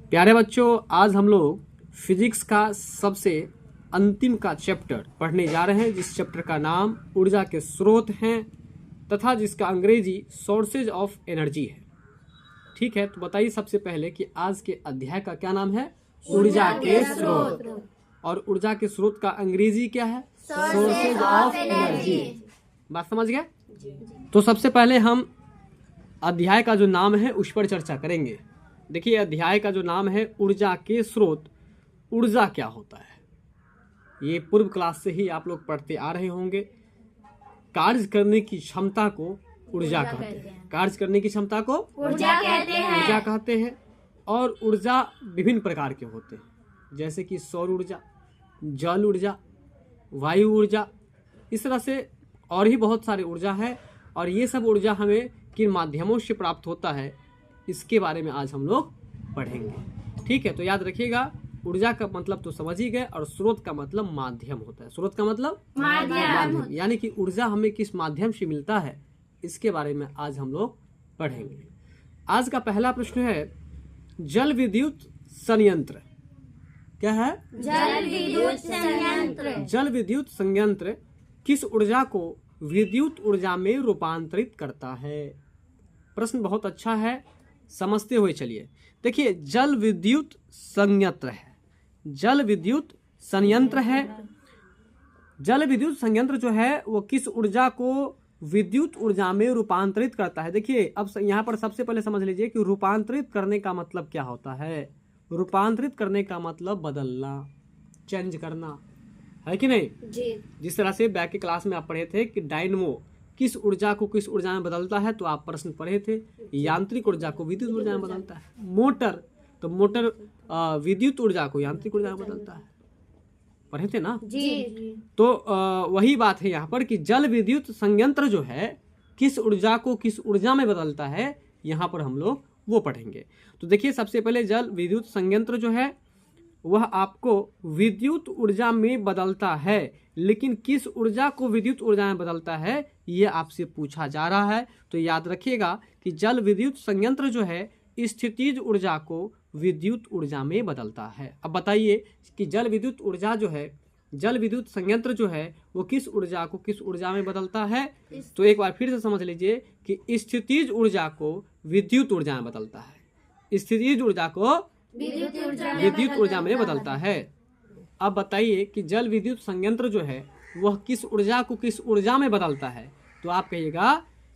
प्यारे बच्चों, आज हम लोग फिजिक्स का सबसे अंतिम का चैप्टर पढ़ने जा रहे हैं, जिस चैप्टर का नाम ऊर्जा के स्रोत हैं तथा जिसका अंग्रेजी सोर्सेज ऑफ एनर्जी है। ठीक है, तो बताइए सबसे पहले कि आज के अध्याय का क्या नाम है? ऊर्जा के स्रोत। और ऊर्जा के स्रोत का अंग्रेजी क्या है? Sources of energy. बात समझ गए? तो सबसे पहले हम अध्याय का जो नाम है उस पर चर्चा करेंगे। देखिए, अध्याय का जो नाम है ऊर्जा के स्रोत। ऊर्जा क्या होता है? ये पूर्व क्लास से ही आप लोग पढ़ते आ रहे होंगे। कार्य करने की क्षमता को ऊर्जा कहते हैं। कार्य करने की क्षमता को ऊर्जा कहते हैं। और ऊर्जा विभिन्न प्रकार के होते हैं, जैसे कि सौर ऊर्जा, जल ऊर्जा, वायु ऊर्जा, इस तरह से और ही बहुत सारी ऊर्जा है। और ये सब ऊर्जा हमें किन माध्यमों से प्राप्त होता है, इसके बारे में आज हम लोग पढ़ेंगे। ठीक है, तो याद रखिएगा, ऊर्जा का मतलब तो समझ ही गए, और स्रोत का मतलब माध्यम होता है। स्रोत का मतलब माध्यम, यानी कि ऊर्जा हमें किस माध्यम से मिलता है, इसके बारे में आज हम लोग पढ़ेंगे। आज का पहला प्रश्न है, जल विद्युत संयंत्र क्या है? जल विद्युत संयंत्र। जल विद्युत संयंत्र किस ऊर्जा को विद्युत ऊर्जा में रूपांतरित करता है? प्रश्न बहुत अच्छा है, समझते हुए चलिए। देखिए, जल विद्युत संयंत्र है, जल विद्युत संयंत्र है। जल विद्युत संयंत्र जो है वो किस ऊर्जा को विद्युत ऊर्जा में रूपांतरित करता है? देखिए, अब यहाँ पर सबसे पहले समझ लीजिए कि रूपांतरित करने का मतलब क्या होता है। रूपांतरित करने का मतलब बदलना, चेंज करना, है कि नहीं जी। जिस तरह से बैक की क्लास में आप पढ़े थे कि डायनमो किस ऊर्जा को किस ऊर्जा में बदलता है, तो आप प्रश्न पढ़े थे। यांत्रिक ऊर्जा को विद्युत ऊर्जा में बदलता है। मोटर, तो मोटर विद्युत ऊर्जा को यांत्रिक ऊर्जा में बदलता है, पढ़े थे ना जी। तो वही बात है यहाँ पर कि जल विद्युत संयंत्र जो है किस ऊर्जा को किस ऊर्जा में बदलता है, यहाँ पर हम लोग वो पढ़ेंगे। तो देखिए, सबसे पहले जल विद्युत संयंत्र जो है वह आपको विद्युत ऊर्जा में बदलता है, लेकिन किस ऊर्जा को विद्युत ऊर्जा में बदलता है ये आपसे पूछा जा रहा है। तो याद रखिएगा कि जल विद्युत संयंत्र जो है स्थितिज ऊर्जा को विद्युत ऊर्जा में बदलता है। अब बताइए कि जल विद्युत ऊर्जा जो है, जल विद्युत संयंत्र जो है वो किस ऊर्जा को किस ऊर्जा में बदलता है? तो एक बार फिर से समझ लीजिए कि स्थितिज ऊर्जा को विद्युत ऊर्जा में बदलता है। स्थितिज ऊर्जा को विद्युत ऊर्जा में बदलता है। अब बताइए कि जल विद्युत संयंत्र जो है वह किस ऊर्जा को किस ऊर्जा में बदलता है? तो आप कहिएगा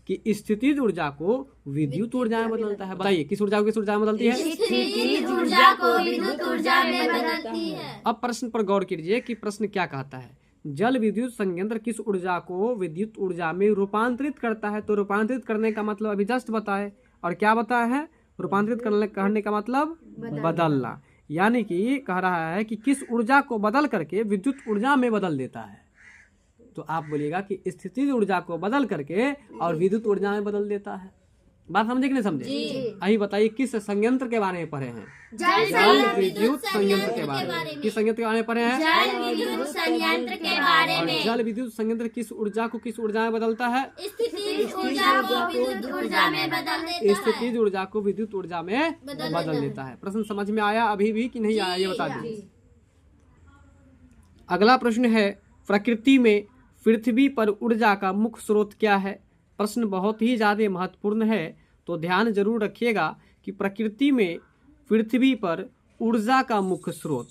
कि स्थितिज ऊर्जा को विद्युत ऊर्जा में बदलता है। बताइए, किस ऊर्जा को किस ऊर्जा में बदलती है? स्थितिज ऊर्जा को विद्युत ऊर्जा में बदलती है। अब प्रश्न पर गौर कीजिए कि प्रश्न क्या कहता है। जल विद्युत संयंत्र किस ऊर्जा को विद्युत ऊर्जा में रूपांतरित करता है? तो रूपांतरित करने का मतलब अभी जस्ट बताए, और क्या बताया है? रूपांतरित करने का मतलब बदलना, यानी कि कह रहा है कि किस ऊर्जा को बदल करके विद्युत ऊर्जा में बदल देता है। तो आप बोलिएगा कि स्थितिज ऊर्जा को बदल करके और विद्युत ऊर्जा में बदल देता है। बात समझे कि नहीं समझे? अभी बताइए किस संयंत्र के बारे में पढ़े हैं? जल विद्युत संयंत्र के बारे में। किस संयंत्र के बारे में पढ़े हैं? जल विद्युत संयंत्र के बारे में। जल विद्युत संयंत्र किस ऊर्जा को किस ऊर्जा में बदलता है? स्थितिज ऊर्जा को विद्युत ऊर्जा में बदल देता है। स्थितिज ऊर्जा को विद्युत ऊर्जा में बदल देता है। प्रश्न समझ में आया अभी भी कि नहीं आया, ये बता दीजिए। अगला प्रश्न है, प्रकृति में पृथ्वी पर ऊर्जा का मुख्य स्रोत क्या है? प्रश्न बहुत ही ज़्यादा महत्वपूर्ण है, तो ध्यान जरूर रखिएगा कि प्रकृति में पृथ्वी पर ऊर्जा का मुख्य स्रोत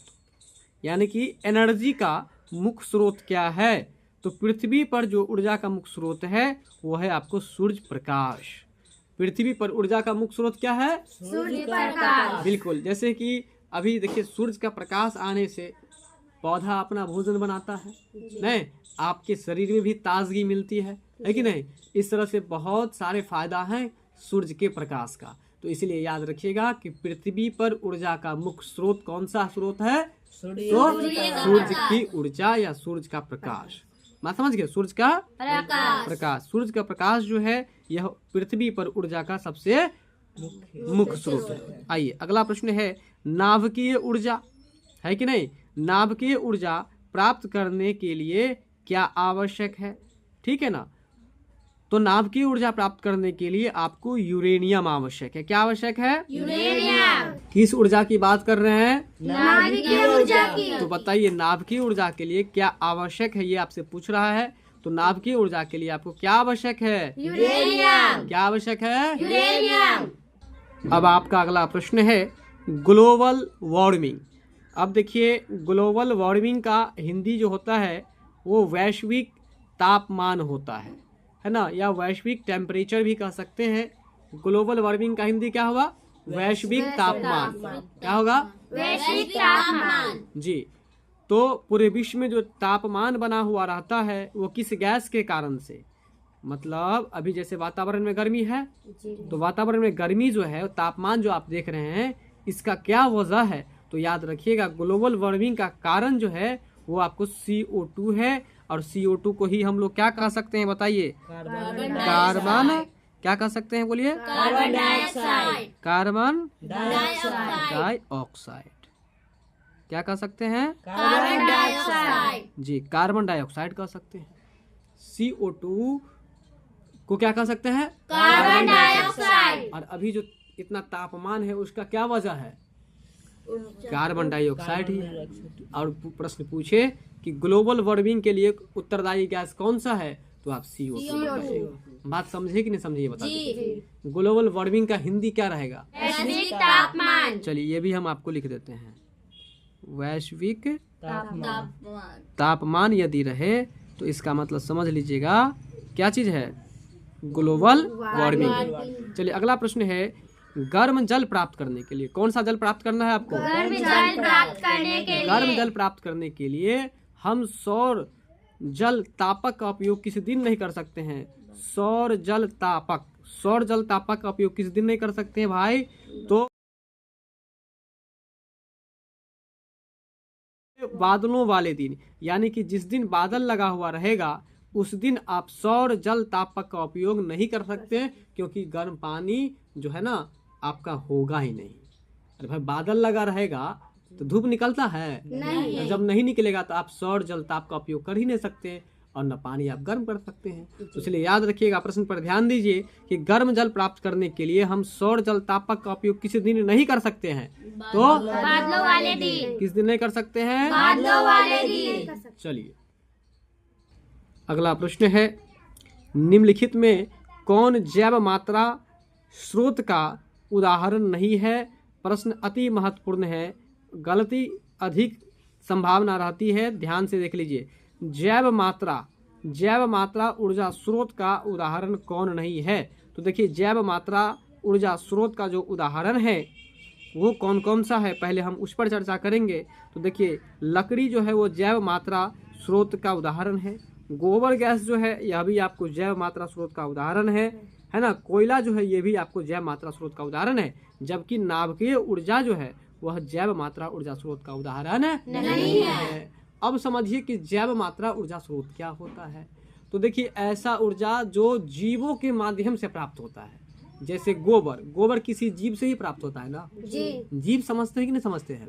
यानी कि एनर्जी का मुख्य स्रोत क्या है? तो पृथ्वी पर जो ऊर्जा का मुख्य स्रोत है वो है आपको सूर्य प्रकाश। पृथ्वी पर ऊर्जा का मुख्य स्रोत क्या है? सूर्य प्रकाश। बिल्कुल, जैसे कि अभी देखिए, सूर्य का प्रकाश आने से पौधा अपना भोजन बनाता है, नहीं? आपके शरीर में भी ताजगी मिलती है कि नहीं? इस तरह से बहुत सारे फायदा हैं सूर्य के प्रकाश का। तो इसलिए याद रखिएगा कि पृथ्वी पर ऊर्जा का मुख्य स्रोत कौन सा स्रोत है? सूर्य की ऊर्जा या सूर्य का प्रकाश। बात समझ गए? सूर्य का प्रकाश, सूर्य का प्रकाश जो है यह पृथ्वी पर ऊर्जा का सबसे मुख्य स्रोत है। आइए, अगला प्रश्न है, नाभिकीय ऊर्जा है कि नहीं? नाभिकीय ऊर्जा प्राप्त करने के लिए क्या आवश्यक है? ठीक है ना? तो नाभिकीय ऊर्जा प्राप्त करने के लिए आपको यूरेनियम आवश्यक है। क्या आवश्यक है? यूरेनियम। किस ऊर्जा की बात कर रहे हैं? नाभिकीय ऊर्जा की। तो बताइए नाभिकीय ऊर्जा के लिए क्या आवश्यक है, ये आपसे पूछ रहा है। तो नाभिकीय ऊर्जा के लिए आपको क्या आवश्यक है? यूरेनियम। क्या आवश्यक है? यूरेनियम। अब आपका अगला प्रश्न है ग्लोबल वार्मिंग। अब देखिए ग्लोबल वार्मिंग का हिंदी जो होता है वो वैश्विक तापमान होता है ना, या वैश्विक टेम्परेचर भी कह सकते हैं। ग्लोबल वार्मिंग का हिंदी क्या होगा? वैश्विक तापमान। क्या होगा? वैश्विक तापमान। जी। तो पूरे विश्व में जो तापमान बना हुआ रहता है वो किस गैस के कारण से, मतलब अभी जैसे वातावरण में गर्मी है तो वातावरण में गर्मी जो है, तापमान जो आप देख रहे हैं, इसका क्या वजह है? तो याद रखिएगा ग्लोबल वार्मिंग का कारण जो है वो आपको CO2 है। और CO2 को ही हम लोग क्या कह सकते हैं बताइए? कार्बन। क्या कह सकते हैं बोलिए? Carbon dioxide. Carbon dioxide. Dioxide. क्या कह सकते हैं? Carbon dioxide. जी, कार्बन डाइऑक्साइड कह सकते हैं। CO2 को क्या कह सकते हैं? Carbon dioxide. और अभी जो इतना तापमान है उसका क्या वजह है? कार्बन डाइऑक्साइड ही है। और प्रश्न पूछे कि ग्लोबल वार्मिंग के लिए उत्तरदायी गैस कौन सा है, तो आप CO2। बात समझे कि नहीं समझे ये बता दीजिए। ग्लोबल वार्मिंग का हिंदी क्या रहेगा? वैश्विक तापमान। चलिए ये भी हम आपको लिख देते हैं। वैश्विक तापमान। तापमान यदि रहे तो इसका मतलब समझ लीजिएगा क्या चीज है? Global warming. चलिए अगला प्रश्न है गर्म जल प्राप्त करने के लिए कौन सा जल प्राप्त करना है आपको? गर्म जल प्राप्त करने के लिए। गर्म जल प्राप्त करने के लिए हम सौर जल तापक का उपयोग किस दिन नहीं कर सकते हैं? सौर जल तापक। सौर जल तापक का उपयोग किस दिन नहीं कर सकते हैं भाई? तो बादलों वाले दिन, यानी कि जिस दिन बादल लगा हुआ रहेगा उस दिन आप सौर जल तापक का उपयोग नहीं कर सकते, क्योंकि गर्म पानी जो है ना आपका होगा ही नहीं। अरे भाई बादल लगा रहेगा तो धूप निकलता है नहीं। जब नहीं निकलेगा तो आप सौर जल ताप का उपयोग कर ही नहीं सकते और न पानी आप गर्म कर सकते हैं। तो इसलिए याद रखिएगा, प्रश्न पर ध्यान दीजिए कि गर्म जल प्राप्त करने के लिए हम सौर जल तापक का उपयोग किसी दिन नहीं कर सकते हैं। तो बादलों वाले दिन। किस दिन नहीं कर सकते हैं? बादलों वाले दिन। चलिए अगला प्रश्न है निम्नलिखित में कौन जैव मात्रा स्रोत का उदाहरण नहीं है? प्रश्न अति महत्वपूर्ण है, गलती अधिक संभावना रहती है। ध्यान से देख लीजिए। जैव मात्रा ऊर्जा स्रोत का उदाहरण कौन नहीं है? तो देखिए जैव मात्रा ऊर्जा स्रोत का जो उदाहरण है वो कौन कौन सा है, पहले हम उस पर चर्चा करेंगे। तो देखिए लकड़ी जो है वो जैव मात्रा स्रोत का उदाहरण है। गोबर गैस जो है यह भी आपको जैव मात्रा स्रोत का उदाहरण है ना। कोयला जो है ये भी आपको जैव मात्रा स्रोत का उदाहरण है, जबकि नाभिकीय ऊर्जा जो है वह जैव मात्रा ऊर्जा स्रोत का उदाहरण नहीं है। अब समझिए कि जैव मात्रा ऊर्जा स्रोत क्या होता है। तो देखिए ऐसा ऊर्जा जो जीवों के माध्यम से प्राप्त होता है, जैसे गोबर किसी जीव से ही प्राप्त होता है ना। जीव समझते हैं कि नहीं समझते हैं?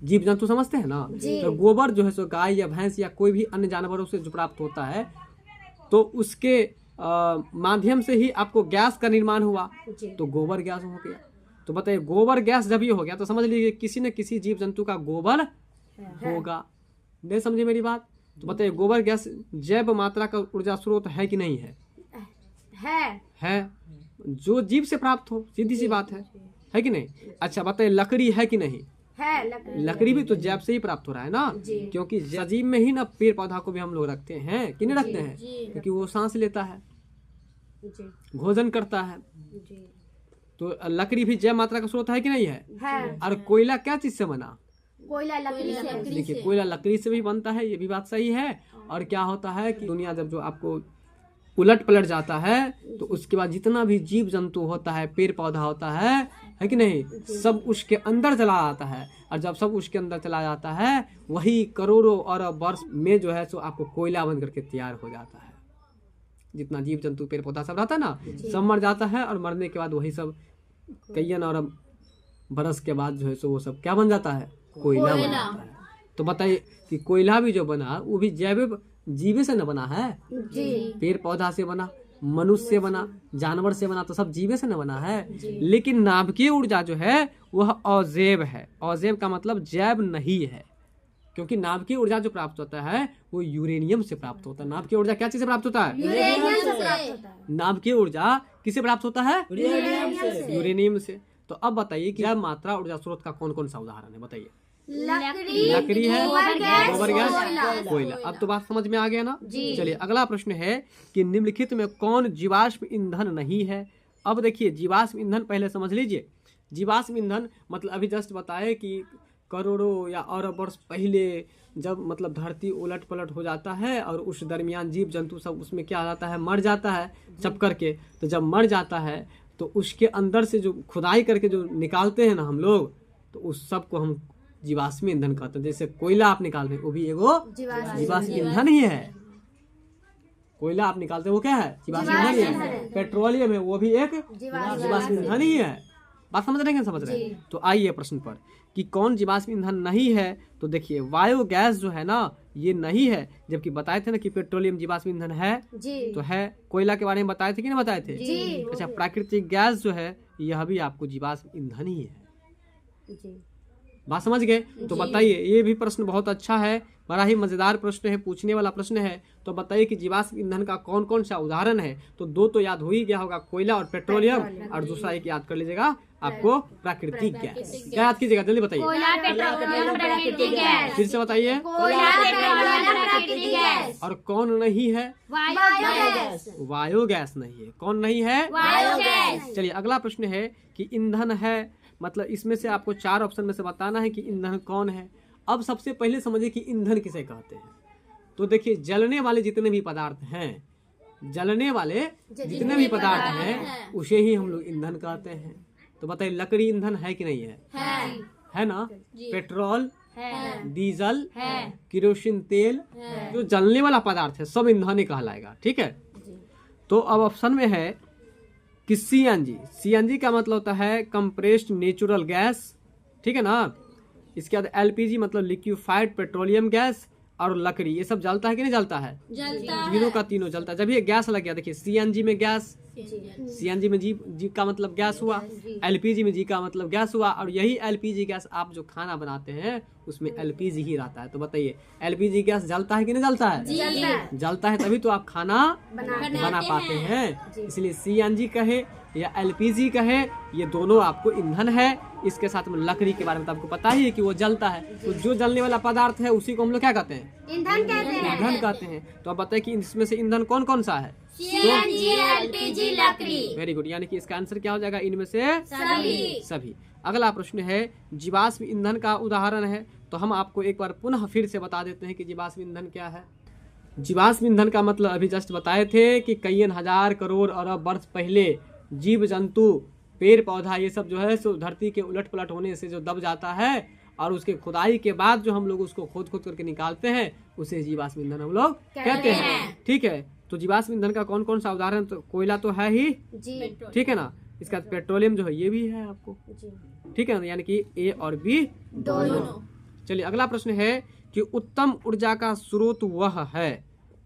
जीव जंतु समझते हैं ना। तो गोबर जो है सो गाय या भैंस या कोई भी अन्य जानवरों से जो प्राप्त होता है तो उसके माध्यम से ही आपको गैस का निर्माण हुआ, तो गोबर गैस हो गया। तो बताइए गोबर गैस जब ये हो गया तो समझ लीजिए किसी न किसी जीव जंतु का गोबर होगा। नहीं समझे मेरी बात? तो बताइए गोबर गैस जैव मात्रा का ऊर्जा स्रोत है कि नहीं है? है। जो जीव से प्राप्त हो, सीधी सी बात है कि नहीं? अच्छा बताइए लकड़ी है कि नहीं? लकड़ी भी तो जैव से ही प्राप्त हो रहा है ना, क्योंकि सजीव में ही ना पेड़ पौधा को भी हम लोग रखते हैं कि नहीं रखते हैं? क्योंकि वो सांस लेता है, भोजन करता है। तो लकड़ी भी जैव मात्रा का स्रोत है कि नहीं है? और कोयला क्या चीज से बना? कोयला लकड़ी से। देखिए कोयला लकड़ी से भी बनता है, ये भी बात सही है। और क्या होता है कि दुनिया जब जो आपको उलट पलट जाता है तो उसके बाद जितना भी जीव जंतु होता है, पेड़ पौधा होता है कि नहीं, सब उसके अंदर चला आता है। और जब सब उसके अंदर चला जाता है वही करोड़ों अरब वर्ष में जो है सो आपको कोयला बन करके तैयार हो जाता है। जितना जीव जंतु पेड़ पौधा सब रहता है ना, सब मर जाता है और मरने के बाद वही सब कईयन अरब बरस के बाद जो है सो वो सब क्या बन जाता है? कोयला बन जाता है। तो बताइए कि कोयला भी जो बना वो भी जैव जीवे से न बना है, जी पेड़ पौधा से बना, मनुष्य से बना, जानवर से बना, तो सब जीवे से न बना है। लेकिन नाभिकीय ऊर्जा जो है वह अजैव है। अजैव का मतलब जैव नहीं है, क्योंकि नाभिकीय ऊर्जा जो प्राप्त होता है वो यूरेनियम से प्राप्त होता है। नाभिकीय ऊर्जा क्या चीज से प्राप्त होता है? यूरेनियम से प्राप्त होता है। नाभिकीय ऊर्जा किससे प्राप्त होता है? यूरेनियम से। यूरेनियम से। तो अब बताइए कि जैव मात्रा ऊर्जा स्रोत का कौन कौन सा उदाहरण है, बताइए। लकड़ी है, गोबर गैस, कोयला। अब तो बात समझ में आ गया ना। चलिए अगला प्रश्न है कि निम्नलिखित में कौन जीवाश्म ईंधन नहीं है। अब देखिए जीवाश्म ईंधन पहले समझ लीजिए। जीवाश्म ईंधन मतलब अभी जस्ट बताए कि करोड़ों या अरब वर्ष पहले जब मतलब धरती उलट पलट हो जाता है और उस दरमियान जीव जंतु सब उसमें क्या जाता है, मर जाता है चप करके। तो जब मर जाता है तो उसके अंदर से जो खुदाई करके जो निकालते हैं ना हम लोग, तो उस सब को हम जीवाश्म ईंधन कहते हैं। जैसे कोयला आप निकालते हैं वो भी एगो जीवाश्म ईंधन ही है। कोयला आप निकालते हैं वो क्या है? जीवाश्म ईंधन ही है। पेट्रोलियम है वो भी एक जीवाश्म ईंधन ही है। बात समझ रहे हैं? समझ रहे हैं? तो आइए प्रश्न पर कि कौन जीवाश्म ईंधन नहीं है। तो देखिए बायोगैस जो है ना ये नहीं है, जबकि बताए थे ना कि पेट्रोलियम जीवाश्म ईंधन है तो है। कोयला के बारे में बताए थे कि नहीं बताए थे? अच्छा, प्राकृतिक गैस जो है यह भी आपको जीवाश्म ईंधन ही है। बात समझ गए? तो बताइए, ये भी प्रश्न बहुत अच्छा है, बड़ा ही मजेदार प्रश्न है, पूछने वाला प्रश्न है। तो बताइए कि जीवाश्म ईंधन का कौन कौन सा उदाहरण है। तो दो तो याद हो ही गया होगा, कोयला और पेट्रोलियम, और दूसरा एक याद कर लीजिएगा आपको प्राकृतिक गैस। क्या याद कीजिएगा, जल्दी बताइए। फिर से बताइए। और कौन नहीं है? बायोगैस नहीं है। कौन नहीं है? चलिए अगला प्रश्न है कि ईंधन है, मतलब इसमें से आपको 4 ऑप्शन में से बताना है कि ईंधन कौन है। अब सबसे पहले समझिए कि ईंधन किसे कहते हैं। तो देखिए जलने वाले जितने भी पदार्थ हैं, जलने वाले जितने भी पदार्थ हैं उसे ही हम लोग ईंधन कहते हैं। तो बताइए लकड़ी ईंधन है कि नहीं है? है ना। पेट्रोल, डीजल, केरोसिन तेल, जो जलने वाला पदार्थ है सब ईंधन ही कहलाएगा। ठीक है। तो अब ऑप्शन में है कि सीएनजी। सीएनजी का मतलब होता है कंप्रेस्ड नेचुरल गैस। ठीक है ना। इसके बाद एलपीजी मतलब लिक्विफाइड पेट्रोलियम गैस, और लकड़ी, ये सब जलता है कि नहीं जलता है? तीनों का तीनों जलता है। जब ये गैस लग गया, देखिए सीएनजी में गैस, सीएनजी में जी का मतलब गैस हुआ, एलपीजी में जी का मतलब गैस हुआ, और यही एलपीजी गैस आप जो खाना बनाते हैं उसमें एलपीजी ही रहता है। तो बताइए एलपीजी गैस जलता है कि नहीं जलता है? जलता है, तभी तो आप खाना बना पाते हैं। इसलिए सीएनजी कहे या एलपीजी कहे, ये दोनों आपको ईंधन है। इसके साथ में लकड़ी के बारे में तो आपको पता ही है कि वो जलता है। तो जो जलने वाला पदार्थ है उसी को हम लोग क्या कहते हैं? ईंधन कहते हैं। तो अब बताइए कि इसमें से ईंधन कौन कौन सा है? सीएनजी, एलपीजी, लकड़ी। वेरी गुड, यानी कि इसका आंसर क्या हो जाएगा? इनमें से सभी। अगला प्रश्न है जीवाश्म ईंधन का उदाहरण है। तो हम आपको एक बार पुनः फिर से बता देते हैं कि जीवाश्म ईंधन क्या है। जीवाश्म ईंधन का मतलब अभी जस्ट बताए थे कि कई हजार करोड़ अरब वर्ष पहले जीव जंतु, पेड़ पौधा, ये सब जो है सो धरती के उलट पलट होने से जो दब जाता है और उसके खुदाई के बाद जो हम लोग उसको खोद खोद करके निकालते हैं उसे जीवाश्म ईंधन हम लोग कहते हैं। ठीक है। तो जीवाश्म ईंधन का कौन कौन सा उदाहरण? तो कोयला तो है ही, ठीक है ना। इसका पेट्रोलियम जो है ये भी है आपको, ठीक है ना, यानी कि ए और बी दोनों। चलिए अगला प्रश्न है कि उत्तम ऊर्जा का स्रोत वह है।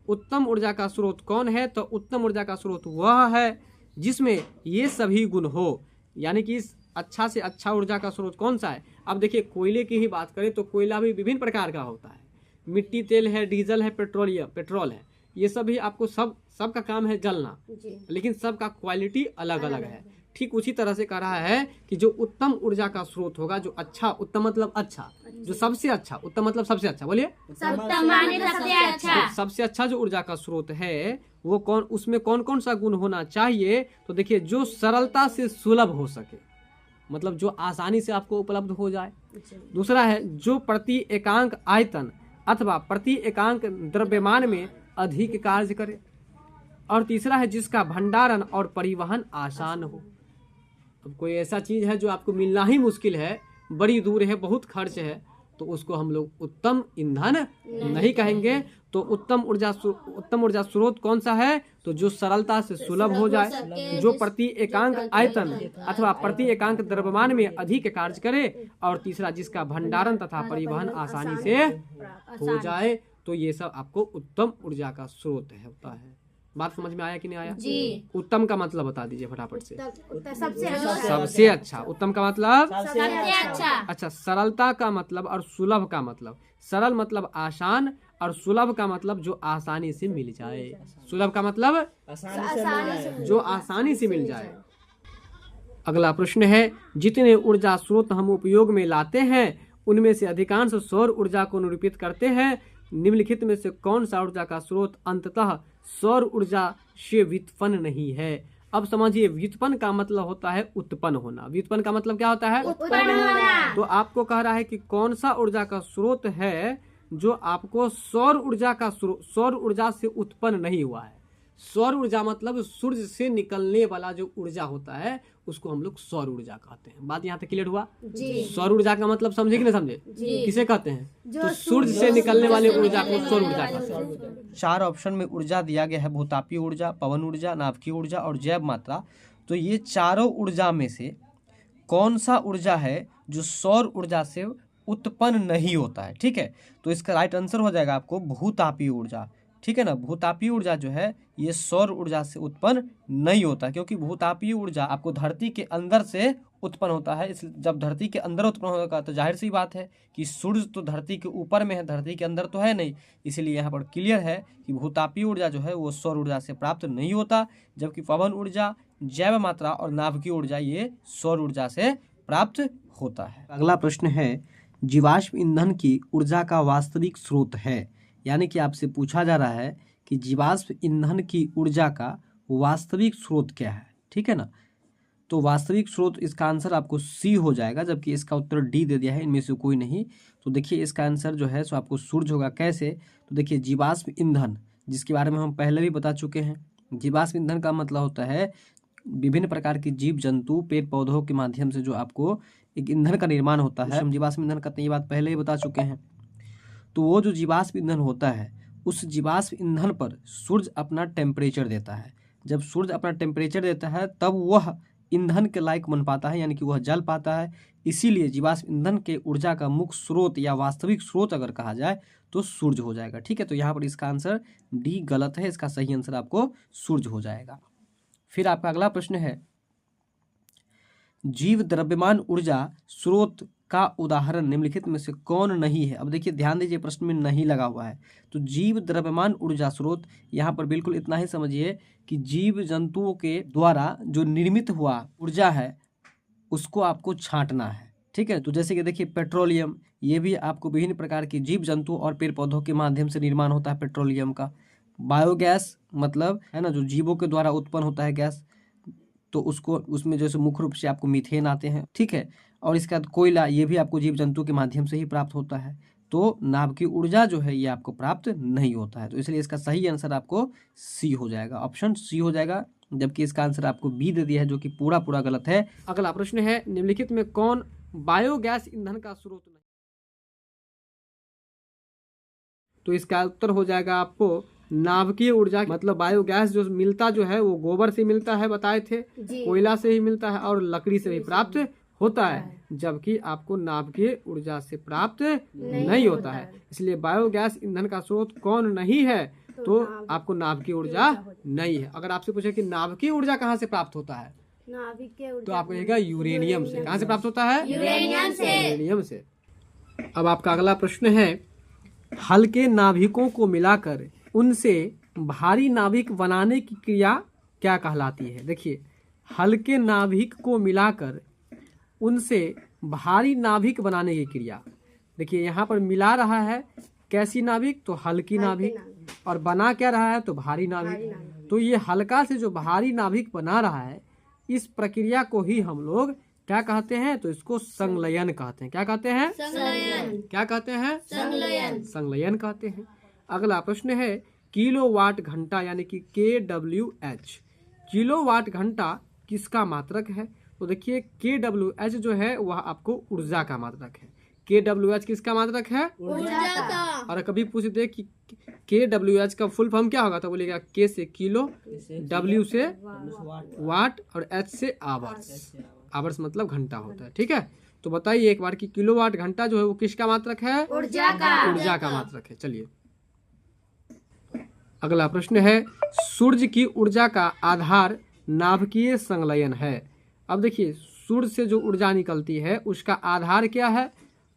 उत्तम ऊर्जा का स्रोत कौन है? तो उत्तम ऊर्जा का स्रोत वह है जिसमें ये सभी गुण हो। यानी कि अच्छा से अच्छा ऊर्जा का स्रोत कौन सा है? अब देखिए कोयले की ही बात करें तो कोयला भी विभिन्न प्रकार का होता है। मिट्टी तेल है, डीजल है, पेट्रोल है, ये सभी आपको सबका काम है जलना, लेकिन सबका क्वालिटी अलग अलग है। ठीक उसी तरह से कह रहा है कि जो उत्तम ऊर्जा का स्रोत होगा, जो अच्छा, उत्तम मतलब अच्छा, जो सबसे अच्छा, उत्तम मतलब सबसे अच्छा, बोलिए सबसे अच्छा जो ऊर्जा का स्रोत है वो कौन, उसमें कौन कौन सा गुण होना चाहिए? तो देखिए जो सरलता से सुलभ हो सके, मतलब जो आसानी से आपको उपलब्ध हो जाए। दूसरा है जो प्रति एकांक आयतन अथवा प्रति एकांक द्रव्यमान में अधिक कार्य करे। और तीसरा है जिसका भंडारण और परिवहन आसान हो। अब कोई ऐसा चीज है जो आपको मिलना ही मुश्किल है, बड़ी दूर है, बहुत खर्च है, तो उसको हम लोग उत्तम ईंधन नहीं कहेंगे। तो उत्तम ऊर्जा स्रोत कौन सा है? तो जो सरलता से सुलभ हो जाए, जो प्रति एकांक आयतन अथवा प्रति एकांक द्रव्यमान में अधिक कार्य करे, और तीसरा जिसका भंडारण तथा परिवहन आसानी से हो जाए। तो ये सब आपको उत्तम ऊर्जा का स्रोत है होता है। बात समझ में आया कि नहीं आया? जी। उत्तम का मतलब बता दीजिए फटाफट से। सबसे अच्छा। सबसे अच्छा। उत्तम का मतलब सबसे अच्छा। अच्छा। सरलता का मतलब और सुलभ का मतलब। सरल मतलब आसान और सुलभ का मतलब जो आसानी से मिल जाए। सुलभ का मतलब जो आसानी से मिल जाए। अगला प्रश्न है, जितने ऊर्जा स्रोत हम उपयोग में लाते हैं उनमें से अधिकांश सौर ऊर्जा को निरूपित करते हैं। निम्नलिखित में से कौन सा ऊर्जा का स्रोत अंततः सौर ऊर्जा से व्युत्पन्न नहीं है? अब समझिए, व्युत्पन्न का मतलब होता है उत्पन्न होना। व्युत्पन्न का मतलब क्या होता है? उत्पन्न होना। तो आपको कह रहा है कि कौन सा ऊर्जा का स्रोत है जो आपको सौर ऊर्जा से उत्पन्न नहीं हुआ है। सौर ऊर्जा मतलब सूर्य से निकलने वाला जो ऊर्जा होता है उसको हम लोग सौर ऊर्जा कहते हैं। बात यहाँ तक क्लियर हुआ? जी। सौर ऊर्जा का मतलब समझे कि नहीं समझे? जी। किसे कहते हैं? जो तो सूर्य से निकलने वाली ऊर्जा को सौर ऊर्जा कहते हैं। 4 ऑप्शन में ऊर्जा दिया गया है, भूतापीय ऊर्जा, पवन ऊर्जा, नाभिकीय ऊर्जा और जैव मात्रा। तो ये चारों ऊर्जा में से कौन सा ऊर्जा है जो सौर ऊर्जा से उत्पन्न नहीं होता है? ठीक है, तो इसका राइट आंसर हो जाएगा आपको भूतापीय ऊर्जा। ठीक है ना, भूतापीय ऊर्जा जो है ये सौर ऊर्जा से उत्पन्न नहीं होता, क्योंकि भूतापीय ऊर्जा आपको धरती के अंदर से उत्पन्न होता है। इसलिए जब धरती के अंदर उत्पन्न होगा तो जाहिर सी बात है कि सूर्य तो धरती के ऊपर में है, धरती के अंदर तो है नहीं। इसलिए यहाँ पर क्लियर है कि भूतापीय ऊर्जा जो है वो सौर ऊर्जा से प्राप्त नहीं होता, जबकि पवन ऊर्जा, जैव मात्रा और नाभिकीय ऊर्जा ये सौर ऊर्जा से प्राप्त होता है। अगला प्रश्न है, जीवाश्म ईंधन की ऊर्जा का वास्तविक स्रोत है, यानी कि आपसे पूछा जा रहा है कि जीवाश्म ईंधन की ऊर्जा का वास्तविक स्रोत क्या है। ठीक है ना, तो वास्तविक स्रोत इसका आंसर आपको सी हो जाएगा, जबकि इसका उत्तर डी दे दिया है, इनमें से कोई नहीं। तो देखिए इसका आंसर जो है सो आपको सूर्य होगा। कैसे? तो देखिए जीवाश्म ईंधन जिसके बारे में हम पहले भी बता चुके हैं। जीवाश्म ईंधन का मतलब होता है विभिन्न प्रकार के जीव जंतु पेड़ पौधों के माध्यम से जो आपको एक ईंधन का निर्माण होता है, हम जीवाश्म ईंधन कहते हैं। ये बात पहले ही बता चुके हैं। तो वो जो जीवाश्म ईंधन होता है उस जीवाश्म ईंधन पर सूर्य अपना टेम्परेचर देता है। जब सूर्य अपना टेम्परेचर देता है तब वह ईंधन के लायक बन पाता है, यानी कि वह जल पाता है। इसीलिए जीवाश्म ईंधन के ऊर्जा का मुख्य स्रोत या वास्तविक स्रोत अगर कहा जाए तो सूर्य हो जाएगा। ठीक है, तो यहाँ पर इसका आंसर डी गलत है, इसका सही आंसर आपको सूर्य हो जाएगा। फिर आपका अगला प्रश्न है, जीव द्रव्यमान ऊर्जा स्रोत का उदाहरण निम्नलिखित में से कौन नहीं है? अब देखिए ध्यान दीजिए, प्रश्न में नहीं लगा हुआ है। तो जीव द्रव्यमान ऊर्जा स्रोत, यहाँ पर बिल्कुल इतना ही समझिए कि जीव जंतुओं के द्वारा जो निर्मित हुआ ऊर्जा है उसको आपको छांटना है। ठीक है, तो जैसे कि देखिए पेट्रोलियम, ये भी आपको विभिन्न प्रकार के जीव जंतु और पेड़ पौधों के माध्यम से निर्माण होता है पेट्रोलियम का। बायोगैस मतलब है ना, जो जीवों के द्वारा उत्पन्न होता है गैस, तो उसको उसमें जैसे मुख्य रूप से आपको मीथेन आते हैं। ठीक है, और इसके बाद कोयला, ये भी आपको जीव जंतु के माध्यम से ही प्राप्त होता है। तो नाभिकीय ऊर्जा जो है ये आपको प्राप्त नहीं होता है, तो इसलिए इसका सही आंसर आपको सी हो जाएगा, ऑप्शन सी हो जाएगा, जबकि इसका आंसर आपको बी दे दिया है जो कि पूरा पूरा गलत है। अगला प्रश्न है, निम्नलिखित में कौन बायोगैस ईंधन का स्रोत नहीं? तो इसका उत्तर हो जाएगा आपको नाभिकीय ऊर्जा। मतलब बायोगैस जो मिलता जो है वो गोबर से मिलता है, बताए थे, कोयला से ही मिलता है और लकड़ी से भी प्राप्त होता है, जबकि आपको नाभिकीय ऊर्जा से प्राप्त नहीं होता है। इसलिए बायोगैस ईंधन का स्रोत कौन नहीं है? तो आपको नाभिकीय ऊर्जा नहीं है। अगर आपसे पूछे कि नाभिकीय ऊर्जा कहाँ से प्राप्त होता है तो आप कहेगा यूरेनियम से। कहाँ से प्राप्त होता है? यूरेनियम से। अब आपका अगला प्रश्न है, हल्के नाभिकों को मिलाकर उनसे भारी नाभिक बनाने की क्रिया क्या कहलाती है? देखिए, हल्के नाभिक को मिलाकर उनसे भारी नाभिक बनाने की क्रिया, देखिए यहाँ पर मिला रहा है कैसी नाभिक? तो हल्की नाभिक, और बना क्या रहा है? तो भारी नाभिक। तो ये हल्का से जो भारी नाभिक बना रहा है, इस प्रक्रिया को ही हम लोग क्या कहते हैं? तो इसको संलयन कहते हैं। क्या कहते हैं? संलयन। क्या कहते हैं? संलयन। संलयन कहते हैं। अगला प्रश्न है, किलोवाट घंटा यानी कि KWH, किलोवाट घंटा किसका मात्रक है? तो देखिए KWH जो है वह आपको ऊर्जा का मात्रक है। KWH किसका मात्रक है? ऊर्जा का। और कभी पूछ दे कि KWH का फुल फॉर्म क्या होगा तो बोलेगा K से किलो, W से वाट और H से आवर्स। आवर्स मतलब घंटा होता है। ठीक है, तो बताइए एक बार कि किलोवाट घंटा जो है वो किसका मात्रक है? ऊर्जा का। ऊर्जा का मात्रक है। चलिए अगला प्रश्न है, सूर्य की ऊर्जा का आधार नाभिकीय संलयन है। अब देखिए, सूर्य से जो ऊर्जा निकलती है उसका आधार क्या है,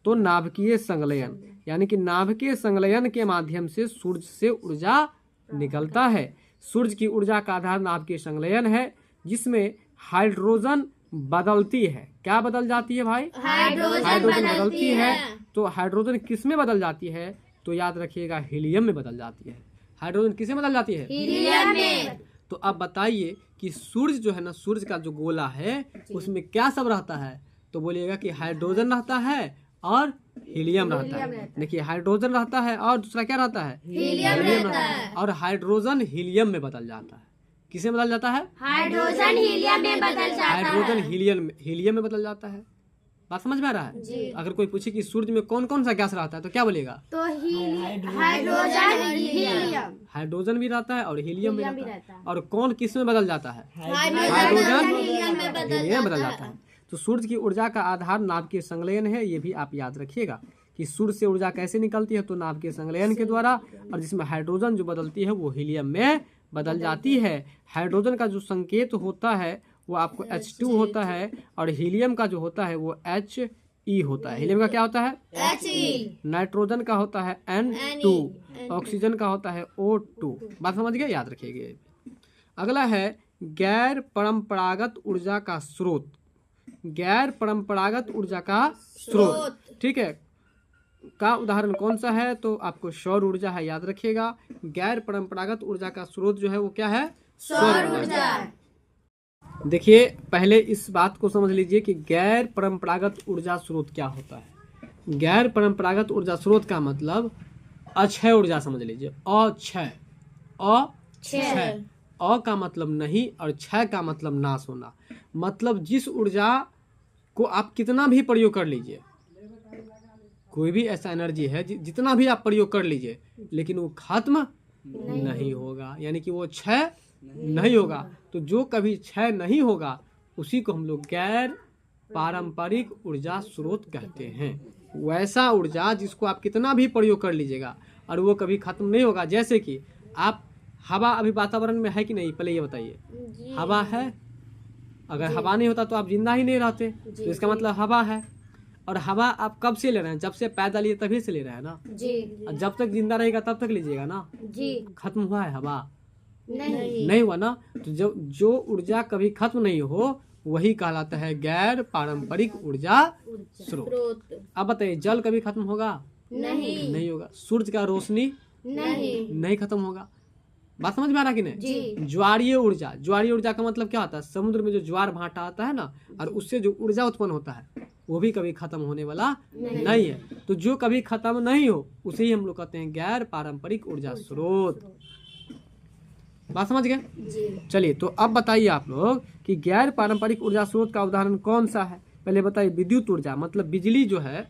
तो नाभिकीय संलयन, यानी कि नाभिकीय संलयन के माध्यम से सूर्य से ऊर्जा निकलता है। सूर्य की ऊर्जा का आधार नाभिकीय संलयन है, जिसमें हाइड्रोजन बदलती है। क्या बदल जाती है भाई? हाइड्रोजन बदलती है। तो हाइड्रोजन किस में बदल जाती है, तो याद रखिएगा हीलियम में बदल जाती है। हाइड्रोजन किसे बदल जाती है? हीलियम में। तो अब बताइए कि सूर्य जो है ना, सूर्य का जो गोला है उसमें क्या सब रहता है, तो बोलिएगा कि हाइड्रोजन रहता है और हीलियम रहता है। देखिए, हाइड्रोजन रहता है और दूसरा क्या रहता है? हीलियम रहता है। और हाइड्रोजन हीलियम में बदल जाता है। किसे बदल जाता है? हाइड्रोजन हीलियम में बदल जाता है। हाइड्रोजन हीलियम में बदल जाता है। बात समझ में आ रहा है? अगर कोई पूछे कि सूर्य में कौन कौन सा गैस रहता है तो क्या बोलेगा? तो हाइड्रोजन हीलियम। हाइड्रोजन भी रहता है और हीलियम भी रहता है। और कौन किस में बदल जाता है? हाइड्रोजन हीलियम में बदल जाता है। तो सूर्य की ऊर्जा का आधार नाभिकीय संलयन है, ये भी आप याद रखिएगा कि सूर्य से ऊर्जा कैसे निकलती है, तो नाभिकीय संलयन के द्वारा, और जिसमें हाइड्रोजन जो बदलती है वो हीलियम में बदल जाती है। हाइड्रोजन का जो संकेत होता है वो आपको H2 होता है, और हीलियम का जो होता है वो He होता है। हीलियम का क्या होता है? He। नाइट्रोजन का होता है N2, ऑक्सीजन का होता है O2। बात समझ गए? याद रखिएगा। अगला है गैर परंपरागत ऊर्जा का स्रोत। गैर परंपरागत ऊर्जा का स्रोत, ठीक है, का उदाहरण कौन सा है, तो आपको सौर ऊर्जा है, याद रखिएगा। गैर परंपरागत ऊर्जा का स्रोत जो है वो क्या है? सौर ऊर्जा। देखिए, पहले इस बात को समझ लीजिए कि गैर परंपरागत ऊर्जा स्रोत क्या होता है। गैर परंपरागत ऊर्जा स्रोत का मतलब अक्षय ऊर्जा समझ लीजिए। अक्षय, अ का मतलब नहीं और क्षय का मतलब नाश होना। मतलब जिस ऊर्जा को आप कितना भी प्रयोग कर लीजिए, कोई भी ऐसा एनर्जी है जितना भी आप प्रयोग कर लीजिए, लेकिन वो खत्म नहीं होगा, यानी कि वो क्षय नहीं होगा। तो जो कभी क्षय नहीं होगा उसी को हम लोग गैर पारंपरिक ऊर्जा स्रोत कहते हैं। वैसा ऊर्जा जिसको आप कितना भी प्रयोग कर लीजिएगा और वो कभी खत्म नहीं होगा। जैसे कि आप हवा अभी वातावरण में है कि नहीं, पहले ये बताइए। हवा है, अगर हवा नहीं होता तो आप जिंदा ही नहीं रहते, तो इसका मतलब हवा है। और हवा आप कब से ले रहे हैं? जब से पैदा लिए तभी से ले रहे हैं ना जी। और जब तक जिंदा रहेगा तब तक लीजिएगा ना। जी। खत्म हुआ है हवा? नहीं हुआ ना। तो जो ऊर्जा कभी खत्म नहीं हो वही कहलाता है गैर पारंपरिक ऊर्जा स्रोत। अब बताइए, जल कभी खत्म होगा? नहीं होगा। सूरज का रोशनी नहीं खत्म होगा। बात समझ में आ रहा कि नहीं? जी। ज्वारीय ऊर्जा, ज्वारीय ऊर्जा का मतलब क्या होता है? समुद्र में जो ज्वार भाटा आता है ना, और उससे जो ऊर्जा उत्पन्न होता है वो भी कभी खत्म होने वाला नहीं है। तो जो कभी खत्म नहीं हो उसे ही हम लोग कहते हैं गैर पारंपरिक ऊर्जा स्रोत। बात समझ गए? चलिए, तो अब बताइए आप लोग कि गैर पारंपरिक ऊर्जा स्रोत का उदाहरण कौन सा है। पहले बताइए, विद्युत ऊर्जा, मतलब बिजली जो है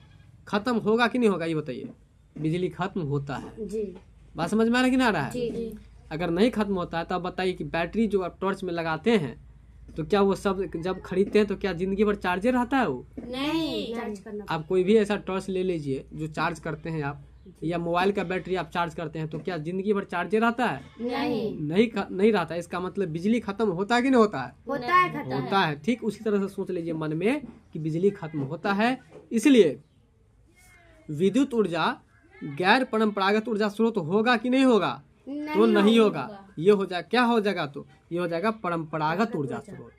खत्म होगा कि नहीं होगा, ये बताइए। बिजली खत्म होता है। जी। बात समझ में आ रहा है कि नहीं आ रहा है? जी। अगर नहीं खत्म होता है तो अब बताइए कि बैटरी जो आप टॉर्च में लगाते हैं तो क्या वो सब जब खरीदते हैं तो क्या जिंदगी भर चार्जर रहता है? वो नहीं, चार्ज करना। आप कोई भी ऐसा टॉर्च ले लीजिए जो चार्ज करते हैं आप, या मोबाइल का बैटरी आप चार्ज करते हैं, तो क्या जिंदगी भर चार्जर रहता है? नहीं रहता है। इसका मतलब बिजली खत्म होता है कि नहीं होता है? होता है। ठीक उसी तरह से सोच लीजिए मन में कि बिजली खत्म होता है। इसलिए विद्युत ऊर्जा गैर परंपरागत ऊर्जा स्रोत होगा कि नहीं होगा? तो नहीं होगा। ये हो जाएगा, क्या हो जाएगा? तो ये हो जाएगा परंपरागत ऊर्जा स्रोत।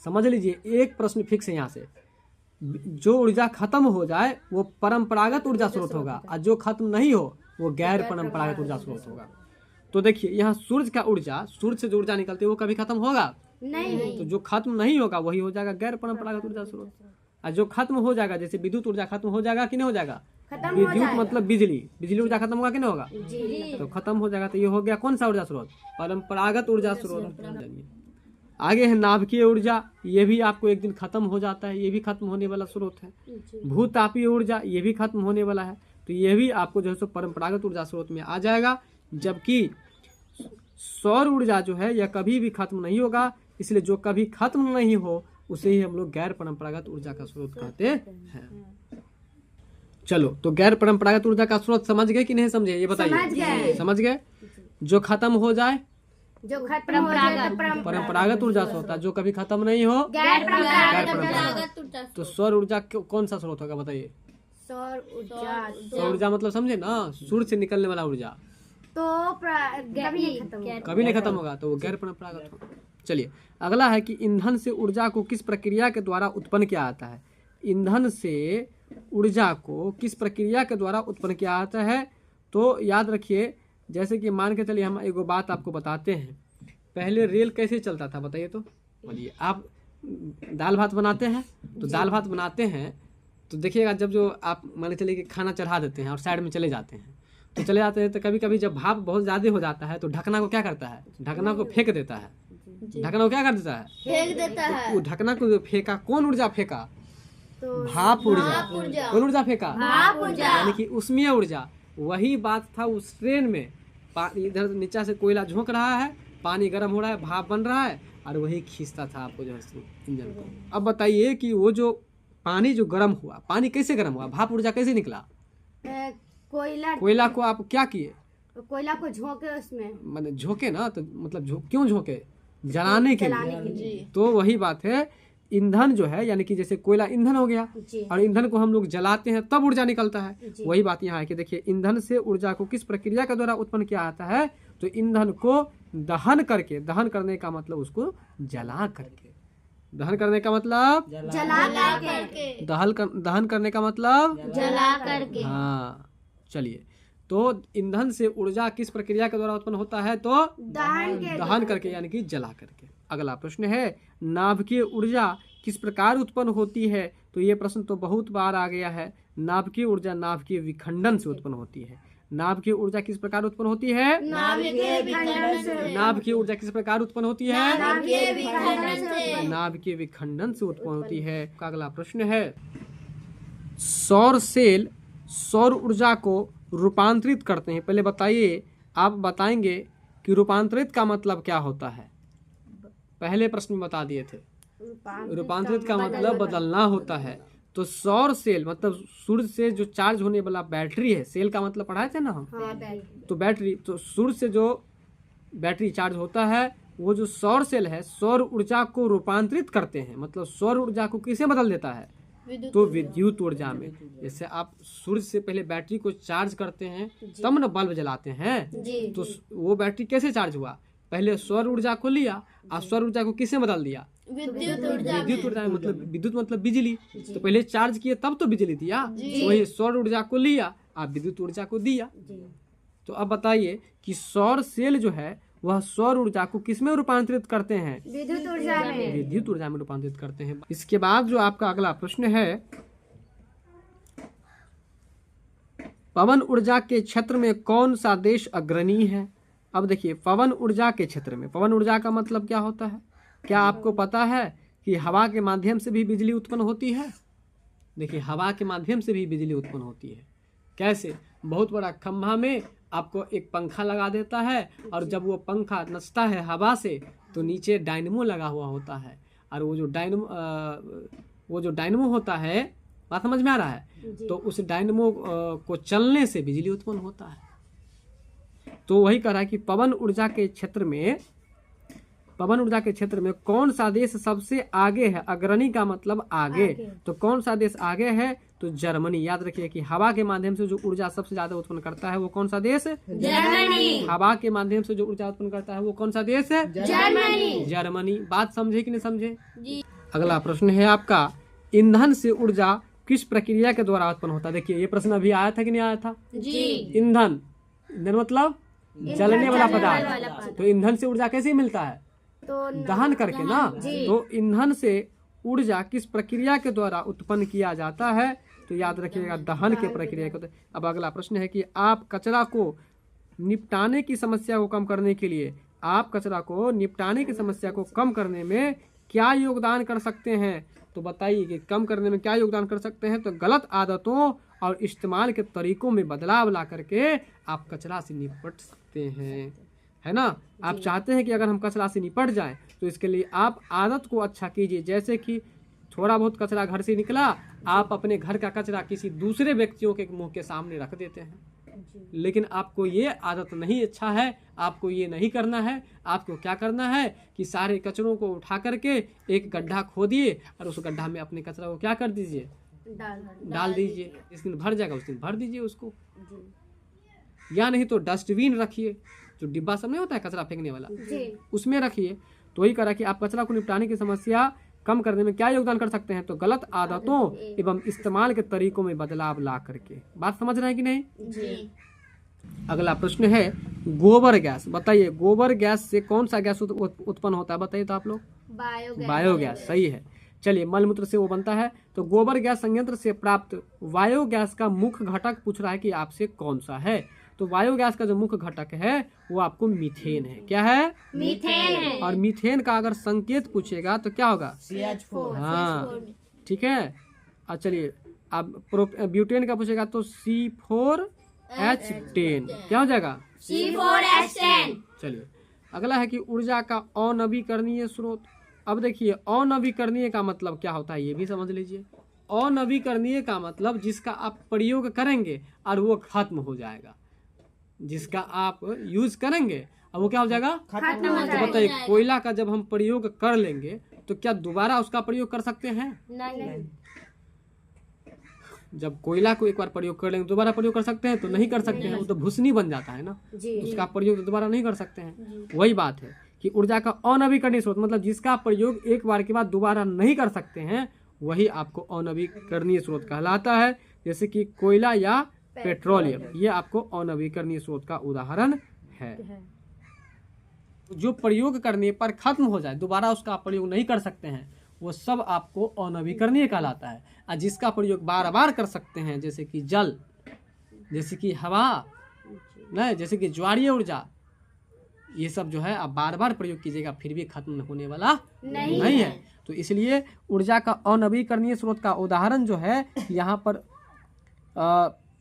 समझ लीजिए, एक प्रश्न फिक्स है यहाँ से, जो ऊर्जा खत्म हो जाए वो परंपरागत ऊर्जा स्रोत होगा, और जो खत्म नहीं हो वो गैर परंपरागत ऊर्जा स्रोत होगा। तो देखिए, यहाँ सूर्य का ऊर्जा, सूर्य से जो ऊर्जा निकलती है वो कभी खत्म होगा नहीं। तो जो खत्म नहीं होगा वही हो जाएगा गैर परंपरागत ऊर्जा स्रोत। और जो खत्म हो जाएगा, जैसे विद्युत ऊर्जा खत्म हो जाएगा कि नहीं हो जाएगा? विद्युत मतलब बिजली ऊर्जा खत्म होगा कि नहीं होगा? तो खत्म हो जाएगा। तो ये हो गया कौन सा ऊर्जा स्रोत? परंपरागत ऊर्जा स्रोत। आगे है नाभिकीय ऊर्जा, ये भी आपको एक दिन खत्म हो जाता है, ये भी खत्म होने वाला स्रोत है। भूतापीय ऊर्जा, ये भी खत्म होने वाला है, तो ये भी आपको जो है सो परंपरागत ऊर्जा स्रोत में आ जाएगा। जबकि सौर ऊर्जा जो है यह कभी भी खत्म नहीं होगा, इसलिए जो कभी खत्म नहीं हो उसे ही हम लोग गैर परंपरागत ऊर्जा का स्रोत कहते हैं। चलो, तो गैर परंपरागत ऊर्जा का स्रोत समझ गए कि नहीं समझे, ये बताइए। समझ गए। जो खत्म हो जाए जो खत्म हो जाए तो परंपरागत ऊर्जा से होता है, जो कभी खत्म नहीं हो गैर परंपरागत परंपरागत। ऊर्जा। तो सौर ऊर्जा कौन सा स्रोत होगा बताइए? सौर ऊर्जा सौर ऊर्जा मतलब समझे ना, सूर्य से निकलने वाला ऊर्जा तो कभी नहीं खत्म होगा। कभी नहीं खत्म होगा, तो वो गैर परंपरागत होगा। चलिए अगला है कि ईंधन से ऊर्जा को किस प्रक्रिया के द्वारा उत्पन्न किया जाता है? ईंधन से ऊर्जा को किस प्रक्रिया के द्वारा उत्पन्न किया जाता है? तो याद रखिए, जैसे कि मान के चलिए हम एगो बात आपको बताते हैं। पहले रेल कैसे चलता था बताइए तो? बोलिए। आप दाल भात बनाते हैं, तो दाल भात बनाते हैं तो देखिएगा, जब जो आप मान के चलिए कि खाना चढ़ा देते हैं और साइड में चले जाते हैं, तो चले जाते हैं, तो कभी कभी जब भाप बहुत ज़्यादा हो जाता है तो ढकना को क्या करता है? ढकना को फेंक देता है। ढकना को क्या कर देता है? फेंक देता है। वो ढकना को जो फेंका, कौन ऊर्जा फेंका? तो भाप ऊर्जा। कौन ऊर्जा फेंका? भाप ऊर्जा। यानी कि उसमें ऊर्जा। वही बात था उस ट्रेन में। इधर नीचा से कोयला झोंक रहा है, पानी गर्म हो रहा है, भाप बन रहा है, और वही खींचता था आपको जो है इंजन को। अब बताइए कि वो जो पानी जो गर्म हुआ, पानी कैसे गर्म हुआ? भाप ऊर्जा कैसे निकला? कोयला को आप क्या किए? कोयला को झोंके उसमें, मतलब झोंके ना, तो मतलब क्यों झोंके? जलाने के लिए। तो वही बात है, ईंधन जो है यानी कि जैसे कोयला ईंधन हो गया, और ईंधन को हम लोग जलाते हैं तब ऊर्जा निकलता है। वही बात यहाँ है कि देखिए, ईंधन से ऊर्जा को किस प्रक्रिया के द्वारा उत्पन्न किया जाता है? तो ईंधन को दहन करके, दहन करने का मतलब उसको जला करके, दहन करने का मतलब जला करके, दहन करने का मतलब जला करके। हाँ, चलिए। तो ईंधन से ऊर्जा किस प्रक्रिया के द्वारा उत्पन्न होता है? तो दहन करके यानी कि जला करके। अगला प्रश्न है, नाभिकीय ऊर्जा किस प्रकार उत्पन्न होती है? तो ये प्रश्न तो बहुत बार आ गया है। नाभिकीय ऊर्जा नाभिकीय विखंडन से उत्पन्न होती है। नाभिकीय ऊर्जा किस प्रकार उत्पन्न होती है? नाभिकीय ऊर्जा किस प्रकार उत्पन्न होती है? नाभिकीय विखंडन से उत्पन्न होती है। अगला प्रश्न है, सौर सेल सौर ऊर्जा को रूपांतरित करते हैं। पहले बताइए, आप बताएंगे कि रूपांतरित का मतलब क्या होता है? पहले प्रश्न में बता दिए थे, रूपांतरित का मतलब बदलना होता है। तो सौर सेल मतलब सूर्य से जो चार्ज होने वाला बैटरी है, सेल का मतलब पढ़ाए थे ना हम। तो बैटरी, तो सूर्य से जो बैटरी चार्ज होता है, वो जो सौर सेल है सौर ऊर्जा को रूपांतरित करते हैं। मतलब सौर ऊर्जा को किसे बदल देता है? तो विद्युत ऊर्जा में। जैसे आप सूर्य से पहले बैटरी को चार्ज करते हैं तब न बल्ब जलाते हैं, तो वो बैटरी कैसे चार्ज हुआ? पहले सौर ऊर्जा को लिया और सौर ऊर्जा को किससे बदल दिया? विद्युत ऊर्जा में। मतलब विद्युत मतलब बिजली। तो पहले चार्ज किए तब तो बिजली दिया, वही सौर ऊर्जा को लिया और विद्युत ऊर्जा को दिया। तो अब बताइए कि सौर सेल जो है वह सौर ऊर्जा को किसमें रूपांतरित करते हैं? विद्युत ऊर्जा में। विद्युत ऊर्जा में रूपांतरित करते हैं। इसके बाद जो आपका अगला प्रश्न है, पवन ऊर्जा के क्षेत्र में कौन सा देश अग्रणी है? अब देखिए, पवन ऊर्जा के क्षेत्र में, पवन ऊर्जा का मतलब क्या होता है? क्या आपको पता है कि हवा के माध्यम से भी बिजली उत्पन्न होती है? देखिए, हवा के माध्यम से भी बिजली उत्पन्न होती है। कैसे? बहुत बड़ा खंभा में आपको एक पंखा लगा देता है, और जब वो पंखा नचता है हवा से, तो नीचे डायनमो लगा हुआ होता है, और वो जो डायनमो होता है, बात समझ में आ रहा है? तो उस डायनमो को चलने से बिजली उत्पन्न होता है। तो वही कह रहा है कि पवन ऊर्जा के क्षेत्र में कौन सा देश सबसे आगे है? अग्रणी का मतलब आगे। तो कौन सा देश आगे है? तो जर्मनी। याद रखिए कि हवा के माध्यम से जो ऊर्जा सबसे ज्यादा उत्पन्न करता है वो कौन सा देश? जर्मनी। हवा के माध्यम से जो ऊर्जा उत्पन्न करता है वो कौन सा देश है? जर्मनी। बात समझे कि नहीं समझे? अगला प्रश्न है आपका, ईंधन से ऊर्जा किस प्रक्रिया के द्वारा उत्पन्न होता है? देखिए, ये प्रश्न अभी आया था कि नहीं आया था? ईंधन मतलब जलने वाला पदार्थ। तो ईंधन से ऊर्जा कैसे मिलता है? तो दहन करके ना। तो ईंधन से ऊर्जा किस प्रक्रिया के द्वारा उत्पन्न किया जाता है? तो याद रखिएगा, दहन के प्रक्रिया को। अब अगला प्रश्न है कि आप कचरा को निपटाने की समस्या को कम करने के लिए, आप कचरा को निपटाने की समस्या को कम करने में क्या योगदान कर सकते हैं? तो बताइए कि कम करने में क्या योगदान कर सकते हैं? तो गलत आदतों और इस्तेमाल के तरीकों में बदलाव ला करके आप कचरा से निपट सकते हैं, है ना? आप चाहते हैं कि अगर हम कचरा से निपट जाएं, तो इसके लिए आप आदत को अच्छा कीजिए। जैसे कि थोड़ा बहुत कचरा घर से निकला, आप अपने घर का कचरा किसी दूसरे व्यक्तियों के मुंह के सामने रख देते हैं, लेकिन आपको ये आदत नहीं अच्छा है, आपको ये नहीं करना है। आपको क्या करना है कि सारे कचरों को उठा करके एक गड्ढा खोदिए और उस गड्ढा में अपने कचरा को क्या कर दीजिए, डाल दीजिए। जिस दिन भर जाएगा उस दिन भर दीजिए उसको, या नहीं तो डस्टबिन रखिए, जो डिब्बा सब नहीं होता है कचरा फेंकने वाला, उसमें रखिए। तो वही करा कि आप कचरा को निपटाने की समस्या कम करने में क्या योगदान कर सकते हैं, तो गलत आदतों एवं इस्तेमाल के तरीकों में बदलाव ला करके। बात समझ रहे हैं कि नहीं? अगला प्रश्न है गोबर गैस। बताइए गोबर गैस से कौन सा गैस उत्पन्न होता है, बताइए तो आप लोग। बायोगैस, सही है। चलिए मलमूत्र से वो बनता है। तो गोबर गैस संयंत्र से प्राप्त बायोगैस का मुख्य घटक पूछ रहा है कि आपसे कौन सा है। तो बायोगैस का जो मुख्य घटक है वो आपको मीथेन है। क्या है? मीथेन है। और मीथेन का अगर संकेत पूछेगा तो क्या होगा? CH4। हाँ, ठीक है। और चलिए अब ब्यूटेन का पूछेगा तो C4H10 क्या हो जाएगा? C4H10। चलिए अगला है कि ऊर्जा का अनवीकरणीय स्रोत। अब देखिए अनवीकरणीय का मतलब क्या होता है ये भी समझ लीजिए। अनवीकरणीय का मतलब जिसका आप प्रयोग करेंगे और वो खत्म हो जाएगा, जिसका आप यूज करेंगे और वो क्या हो जाएगा? खत्म हो तो जाएगा। बताइए कोयला का जब हम प्रयोग कर लेंगे तो क्या दोबारा उसका प्रयोग कर सकते हैं? नहीं। जब कोयला को एक बार प्रयोग कर लेंगे दोबारा प्रयोग कर सकते हैं? तो नहीं कर सकते हैं, वो तो भुसनी बन जाता है ना, उसका प्रयोग तो दोबारा नहीं कर सकते हैं। वही बात है कि ऊर्जा का अनवीकरणीय स्रोत मतलब जिसका प्रयोग एक बार के बाद दोबारा नहीं कर सकते हैं वही आपको अनवीकरणीय स्रोत कहलाता है। जैसे कि कोयला या पेट्रोलियम, ये आपको अनवीकरणीय स्रोत का उदाहरण है। जो प्रयोग करने पर खत्म हो जाए, दोबारा उसका प्रयोग नहीं कर सकते हैं, वो सब आपको अनवीकरणीय कहलाता है। और जिसका प्रयोग बार बार कर सकते हैं जैसे कि जल, जैसे कि हवा, नहीं जैसे कि ज्वारीय ऊर्जा, ये सब जो है आप बार बार प्रयोग कीजिएगा फिर भी खत्म होने वाला नहीं है। तो इसलिए ऊर्जा का अनवीकरणीय स्रोत का उदाहरण जो है यहाँ पर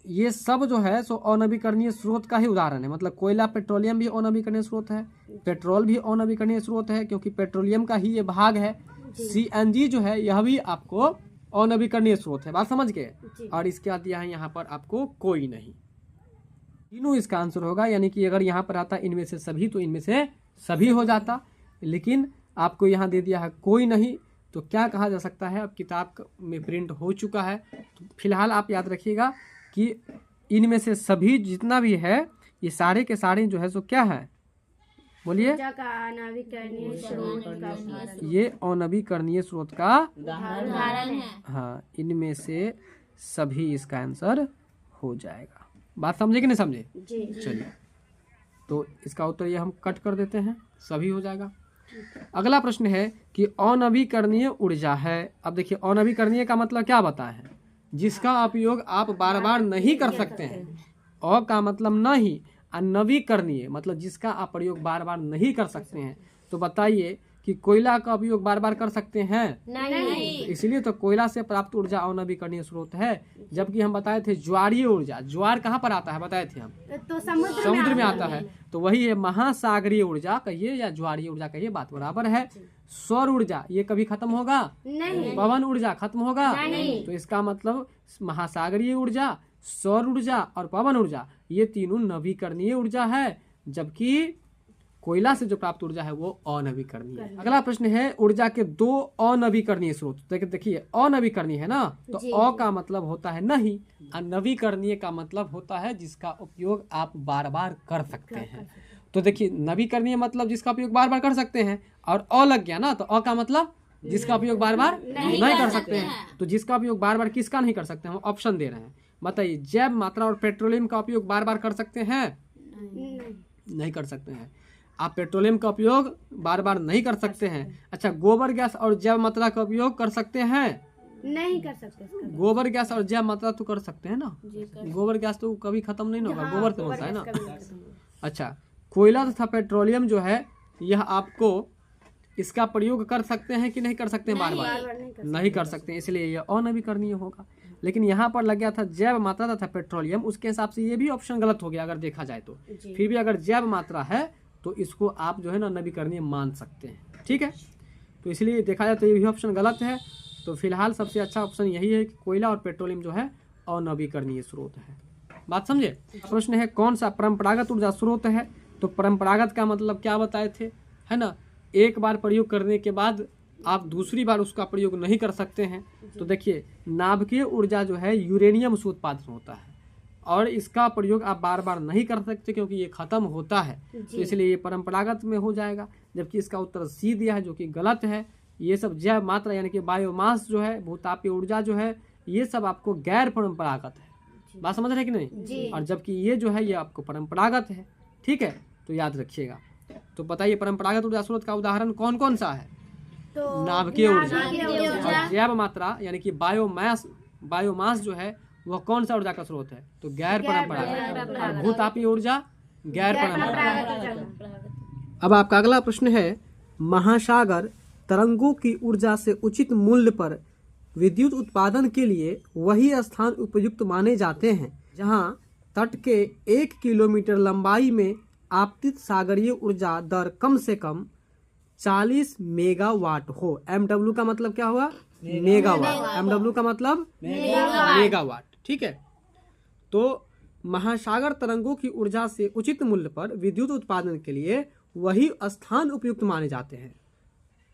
ये सब जो है सो अनवीकरणीय स्रोत का ही उदाहरण है। मतलब कोयला पेट्रोलियम भी अनवीकरणीय स्रोत है, पेट्रोल भी अनवीकरणीय स्रोत है क्योंकि पेट्रोलियम का ही ये भाग है। CNG जो है यह भी आपको अनवीकरणीय स्रोत है। बात समझ गए? और इसके बाद दिया है यहाँ पर आपको कोई नहीं, तीनों इसका आंसर होगा। यानी कि अगर यहाँ पर आता इनमें से सभी तो इनमें से सभी हो जाता, लेकिन आपको यहाँ दे दिया है कोई नहीं। तो क्या कहा जा सकता है, अब किताब में प्रिंट हो चुका है। तो फिलहाल आप याद रखिएगा कि इनमें से सभी जितना भी है ये सारे के सारे जो है सो क्या है, बोलिए। ये अनवीकरणीय स्रोत का उदाहरण है। हाँ, इनमें से सभी इसका आंसर हो जाएगा। बात समझे कि नहीं समझे? चलिए तो इसका उत्तर ये हम कट कर देते हैं, सभी हो जाएगा। अगला प्रश्न है कि अनवीकरणीय ऊर्जा है। अब देखिए अनवीकरणीय का मतलब क्या बताए हैं, जिसका उपयोग आप बार बार नहीं कर सकते हैं। अ का मतलब नहीं, नवीकरणीय मतलब जिसका आप प्रयोग बार बार नहीं कर सकते हैं। तो बताइए कि कोयला का उपयोग बार बार कर सकते हैं? नहीं। तो इसलिए तो कोयला से प्राप्त ऊर्जा अनवीकरणीय स्रोत है। जबकि हम बताए थे ज्वारीय ऊर्जा, ज्वार कहाँ पर आता है बताए थे हम? तो समुद्र में आता है। तो वही है महासागरीय ऊर्जा कहिए या ज्वारीय ऊर्जा कहिए, बात बराबर है। सौर ऊर्जा ये कभी खत्म होगा? नहीं। पवन ऊर्जा खत्म होगा? नहीं। तो इसका मतलब महासागरीय ऊर्जा, सौर ऊर्जा और पवन ऊर्जा ये तीनों नवीकरणीय ऊर्जा है, जबकि कोयला से जो प्राप्त ऊर्जा है वो अनवीकरणीय है। अगला प्रश्न है ऊर्जा के दो अनवीकरणीय स्रोत। देखिए अनवीकरणीय है ना, तो अ का मतलब होता है नहीं और नवीकरणीय का मतलब होता है जिसका उपयोग आप बार बार कर सकते हैं। तो देखिए नवीकरणीय मतलब जिसका उपयोग बार बार कर सकते हैं, और अ लग गया ना, तो अ का मतलब जिसका उपयोग बार बार नहीं कर सकते हैं। तो जिसका उपयोग बार बार किसका नहीं कर सकते हैं, हम ऑप्शन दे रहे हैं। बताइए जैव मात्रा और पेट्रोलियम का उपयोग बार बार कर सकते हैं? नहीं कर सकते हैं। आप पेट्रोलियम का उपयोग बार बार नहीं कर सकते हैं। अच्छा गोबर गैस और जैव मात्रा का उपयोग कर सकते हैं? नहीं कर सकते। गोबर गैस और जैव मात्रा तो कर सकते हैं ना, गोबर गैस तो कभी खत्म नहीं होगा, गोबर से बनता है ना। अच्छा कोयला तथा पेट्रोलियम जो है यह आपको इसका प्रयोग कर सकते हैं कि नहीं कर सकते हैं? बार बार नहीं कर सकते, इसलिए यह अनवीकरणीय होगा। लेकिन यहाँ पर लग गया था जैव मात्रा तथा पेट्रोलियम, उसके हिसाब से ये भी ऑप्शन गलत हो गया अगर देखा जाए तो। फिर भी अगर जैव मात्रा है तो इसको आप जो है ना नवीकरणीय मान सकते हैं, ठीक है। तो इसलिए देखा जाए तो ये भी ऑप्शन गलत है। तो फिलहाल सबसे अच्छा ऑप्शन यही है कि कोयला और पेट्रोलियम जो है अनवीकरणीय स्रोत है। बात समझे। प्रश्न है कौन सा परंपरागत ऊर्जा स्रोत है। तो परंपरागत का मतलब क्या बताए थे, है ना, एक बार प्रयोग करने के बाद आप दूसरी बार उसका प्रयोग नहीं कर सकते हैं। तो देखिए नाभिकीय ऊर्जा जो है यूरेनियम से उत्पादन होता है और इसका प्रयोग आप बार बार नहीं कर सकते क्योंकि ये खत्म होता है, तो इसलिए ये परंपरागत में हो जाएगा। जबकि इसका उत्तर सी दिया है जो कि गलत है। ये सब जैव मात्रा यानी कि बायोमास जो है, भूतापीय ऊर्जा जो है, ये सब आपको गैर परंपरागत है। बात समझ रहे कि नहीं। और जबकि ये जो है ये आपको परंपरागत है। ठीक है, तो याद रखिएगा। तो बताइए परंपरागत ऊर्जा स्रोत का उदाहरण कौन कौन सा है। तो नाभिकीय ऊर्जा और जैव मात्रा यानी कि बायोमास जो है वह कौन सा ऊर्जा का स्रोत है, तो गैर परंपरागत। और भूतापीय ऊर्जा गैर परंपरागत। अब आपका अगला प्रश्न है महासागर तरंगों की ऊर्जा से उचित मूल्य पर विद्युत उत्पादन के लिए वही स्थान उपयुक्त माने जाते हैं जहां तट के 1 किलोमीटर लंबाई में आपतित सागरीय ऊर्जा दर कम से कम 40 मेगावाट हो। MW का मतलब क्या हुआ, मेगावाट। MW का मतलब मेगावाट। ठीक है, तो महासागर तरंगों की ऊर्जा से उचित मूल्य पर विद्युत उत्पादन के लिए वही स्थान उपयुक्त माने जाते हैं।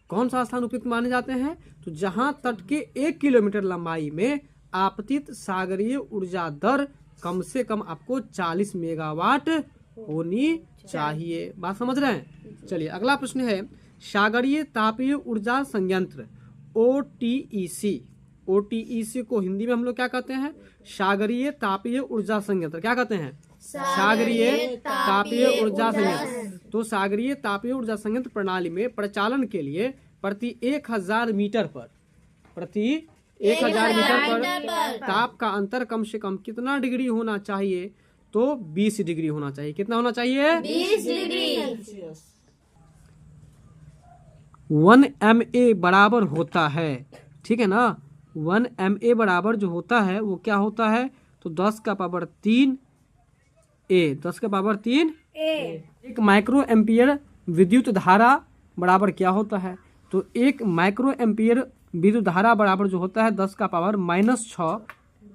कौन सा स्थान उपयुक्त माने जाते हैं, तो जहां तट के 1 किलोमीटर लंबाई में आपतित सागरीय ऊर्जा दर कम से कम आपको 40 मेगावाट होनी चाहिए। बात समझ रहे हैं। चलिए अगला प्रश्न है सागरीय तापीय ऊर्जा संयंत्र OTEC। OTEC को हिंदी में हम लोग क्या कहते हैं, सागरीय तापीय ऊर्जा संयंत्र। क्या कहते हैं, सागरीय तापीय ऊर्जा संयंत्र। तो सागरीय तापीय ऊर्जा संयंत्र प्रणाली में प्रचालन के लिए प्रति 1000 मीटर पर ताप का अंतर कम से कम कितना डिग्री होना चाहिए, तो 20 डिग्री होना चाहिए। कितना होना चाहिए, 20 डिग्री। 1 MA बराबर होता है, ठीक है ना। 1 MA बराबर जो होता है वो क्या होता है, तो 10 का पावर 3 A, 10 का पावर 3 A। 1 माइक्रो एम्पियर विद्युत धारा बराबर क्या होता है, तो 1 माइक्रो एम्पियर विद्युत धारा बराबर जो होता है 10 का पावर -6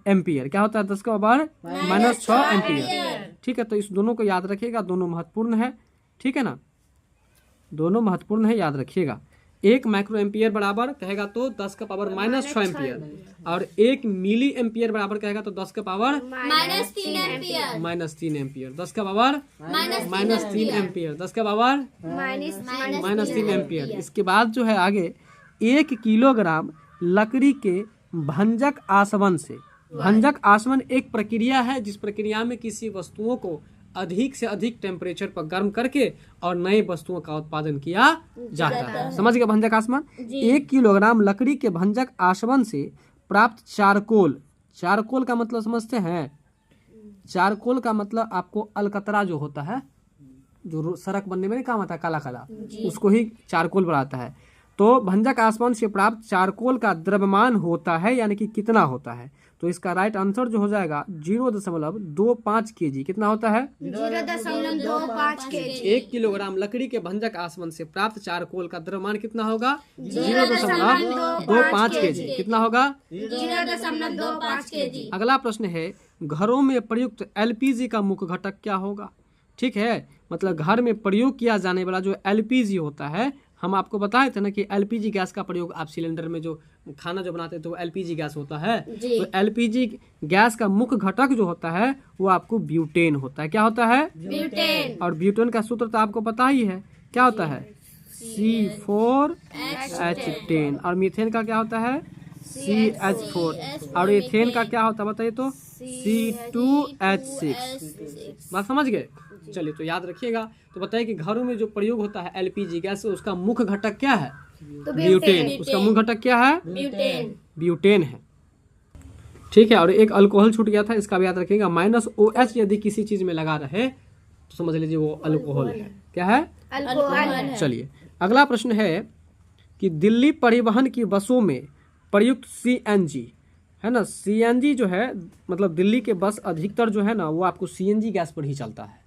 एम्पियर। क्या होता है, 10 का पावर -6 एम्पियर। ठीक है, तो इस दोनों को याद रखिएगा, दोनों महत्वपूर्ण है। ठीक है ना, दोनों महत्वपूर्ण है, याद रखिएगा। 1 माइक्रो एम्पियर बराबर कहेगा तो 10 का पावर -6 एम्पियर, और 1 मिली एम्पियर बराबर कहेगा तो 10 का पावर -3 एम्पियर। -3 एम्पियर। 10 का पावर -3 एम्पियर, 10 का पावर -3 एम्पियर। इसके बाद जो है आगे 1 किलोग्राम लकड़ी के भंजक आसवन से। भंजक आसवन एक प्रक्रिया है जिस प्रक्रिया में किसी वस्तुओं को अधिक से अधिक टेम्परेचर पर गर्म करके और नए वस्तुओं का उत्पादन किया जाता है। समझ गए भंजक आसवन। 1 किलोग्राम लकड़ी के भंजक आसवन से प्राप्त चारकोल का मतलब समझते हैं। चारकोल का मतलब आपको अलकतरा जो होता है, जो सड़क बनने में काम आता है, काला काला, उसको ही चारकोल बनाता है। तो भंजक आसवन से प्राप्त चारकोल का द्रव्यमान होता है, यानी कि कितना होता है, तो इसका राइट आंसर जो हो जाएगा 0.25 kg। कितना होता है, 0.25 kg। 1 किलोग्राम लकड़ी के भंजक आसवन से प्राप्त चारकोल का द्रव्यमान कितना होगा, 0.25 kg। कितना होगा, 0.25 kg। अगला प्रश्न है घरों में प्रयुक्त LPG का मुख्य घटक क्या होगा। ठीक है, मतलब घर में प्रयोग किया जाने वाला जो LPG होता है, हम आपको बताए थे ना कि LPG गैस का प्रयोग आप सिलेंडर में जो खाना जो बनाते हैं तो LPG गैस होता है। तो LPG गैस का मुख्य घटक जो होता है वो आपको ब्यूटेन होता है। क्या होता है, ब्यूटेन। और ब्यूटेन का सूत्र तो आपको पता ही है, क्या होता है, C4H10। और मीथेन का क्या होता है, CH4। और एथेन का क्या होता है बताइए तो, C2H6। बात समझ गए। चलिए तो याद रखिएगा। तो बताइए कि घरों में जो प्रयोग होता है LPG गैस, उसका मुख्य घटक क्या है, तो ब्यूटेन। उसका मुख्य घटक क्या है, ब्यूटेन है। ठीक है, और एक अल्कोहल छूट गया था, इसका भी याद रखिएगा। -OH यदि किसी चीज में लगा रहे तो समझ लीजिए वो अल्कोहल है। क्या है, अल्कोहल। चलिए अगला प्रश्न है कि दिल्ली परिवहन की बसों में प्रयुक्त CNG है ना, CNG जो है मतलब दिल्ली के बस अधिकतर जो है ना वो आपको CNG गैस पर ही चलता है,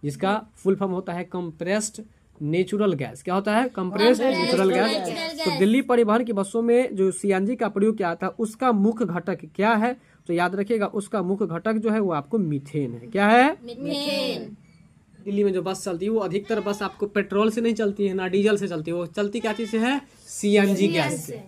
जिसका फुल फॉर्म होता है कंप्रेस्ड नेचुरल गैस। क्या होता है? Compressed natural gas. तो दिल्ली परिवहन की बसों में जो सीएनजी का प्रयोग किया था उसका मुख्य घटक क्या है? तो याद रखिएगा उसका मुख्य घटक जो है वो आपको मीथेन है। क्या है? मीथेन। दिल्ली में जो बस चलती है वो अधिकतर बस आपको पेट्रोल से नहीं चलती है ना डीजल से चलती है, वो चलती क्या चीज से है? सीएनजी गैस से,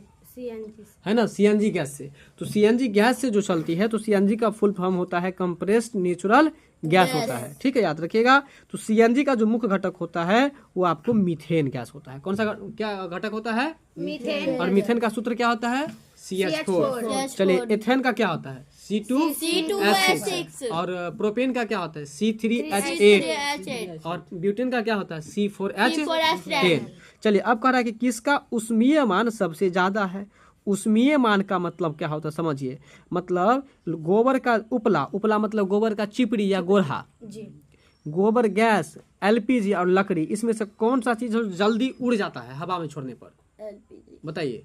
है ना, सीएनजी गैस से। तो सीएनजी गैस से जो चलती है तो सीएनजी का फुल फॉर्म होता है कंप्रेस्ड नेचुरल गैस होता है। ठीक है, याद रखिएगा। तो सीएनजी का जो मुख्य घटक होता है वो आपको मीथेन गैस होता है। कौन सा क्या घटक होता है? मीथेन। और मीथेन का सूत्र क्या होता है? CH4। चलिए, एथेन का क्या होता है? C2H6। और प्रोपेन का क्या होता है? C3H8। और ब्यूटेन का क्या होता है? C4H10। चलिए, अब कह रहा है कि किसका उष्मीय मान सबसे ज्यादा है। उष्मीय मान का मतलब क्या होता है समझिए। मतलब गोबर का उपला, उपला मतलब गोबर का चिपड़ी या गोरहा, गोबर गैस, एलपीजी और लकड़ी, इसमें से कौन सा चीज जल्दी उड़ जाता है हवा में छोड़ने पर? बताइए।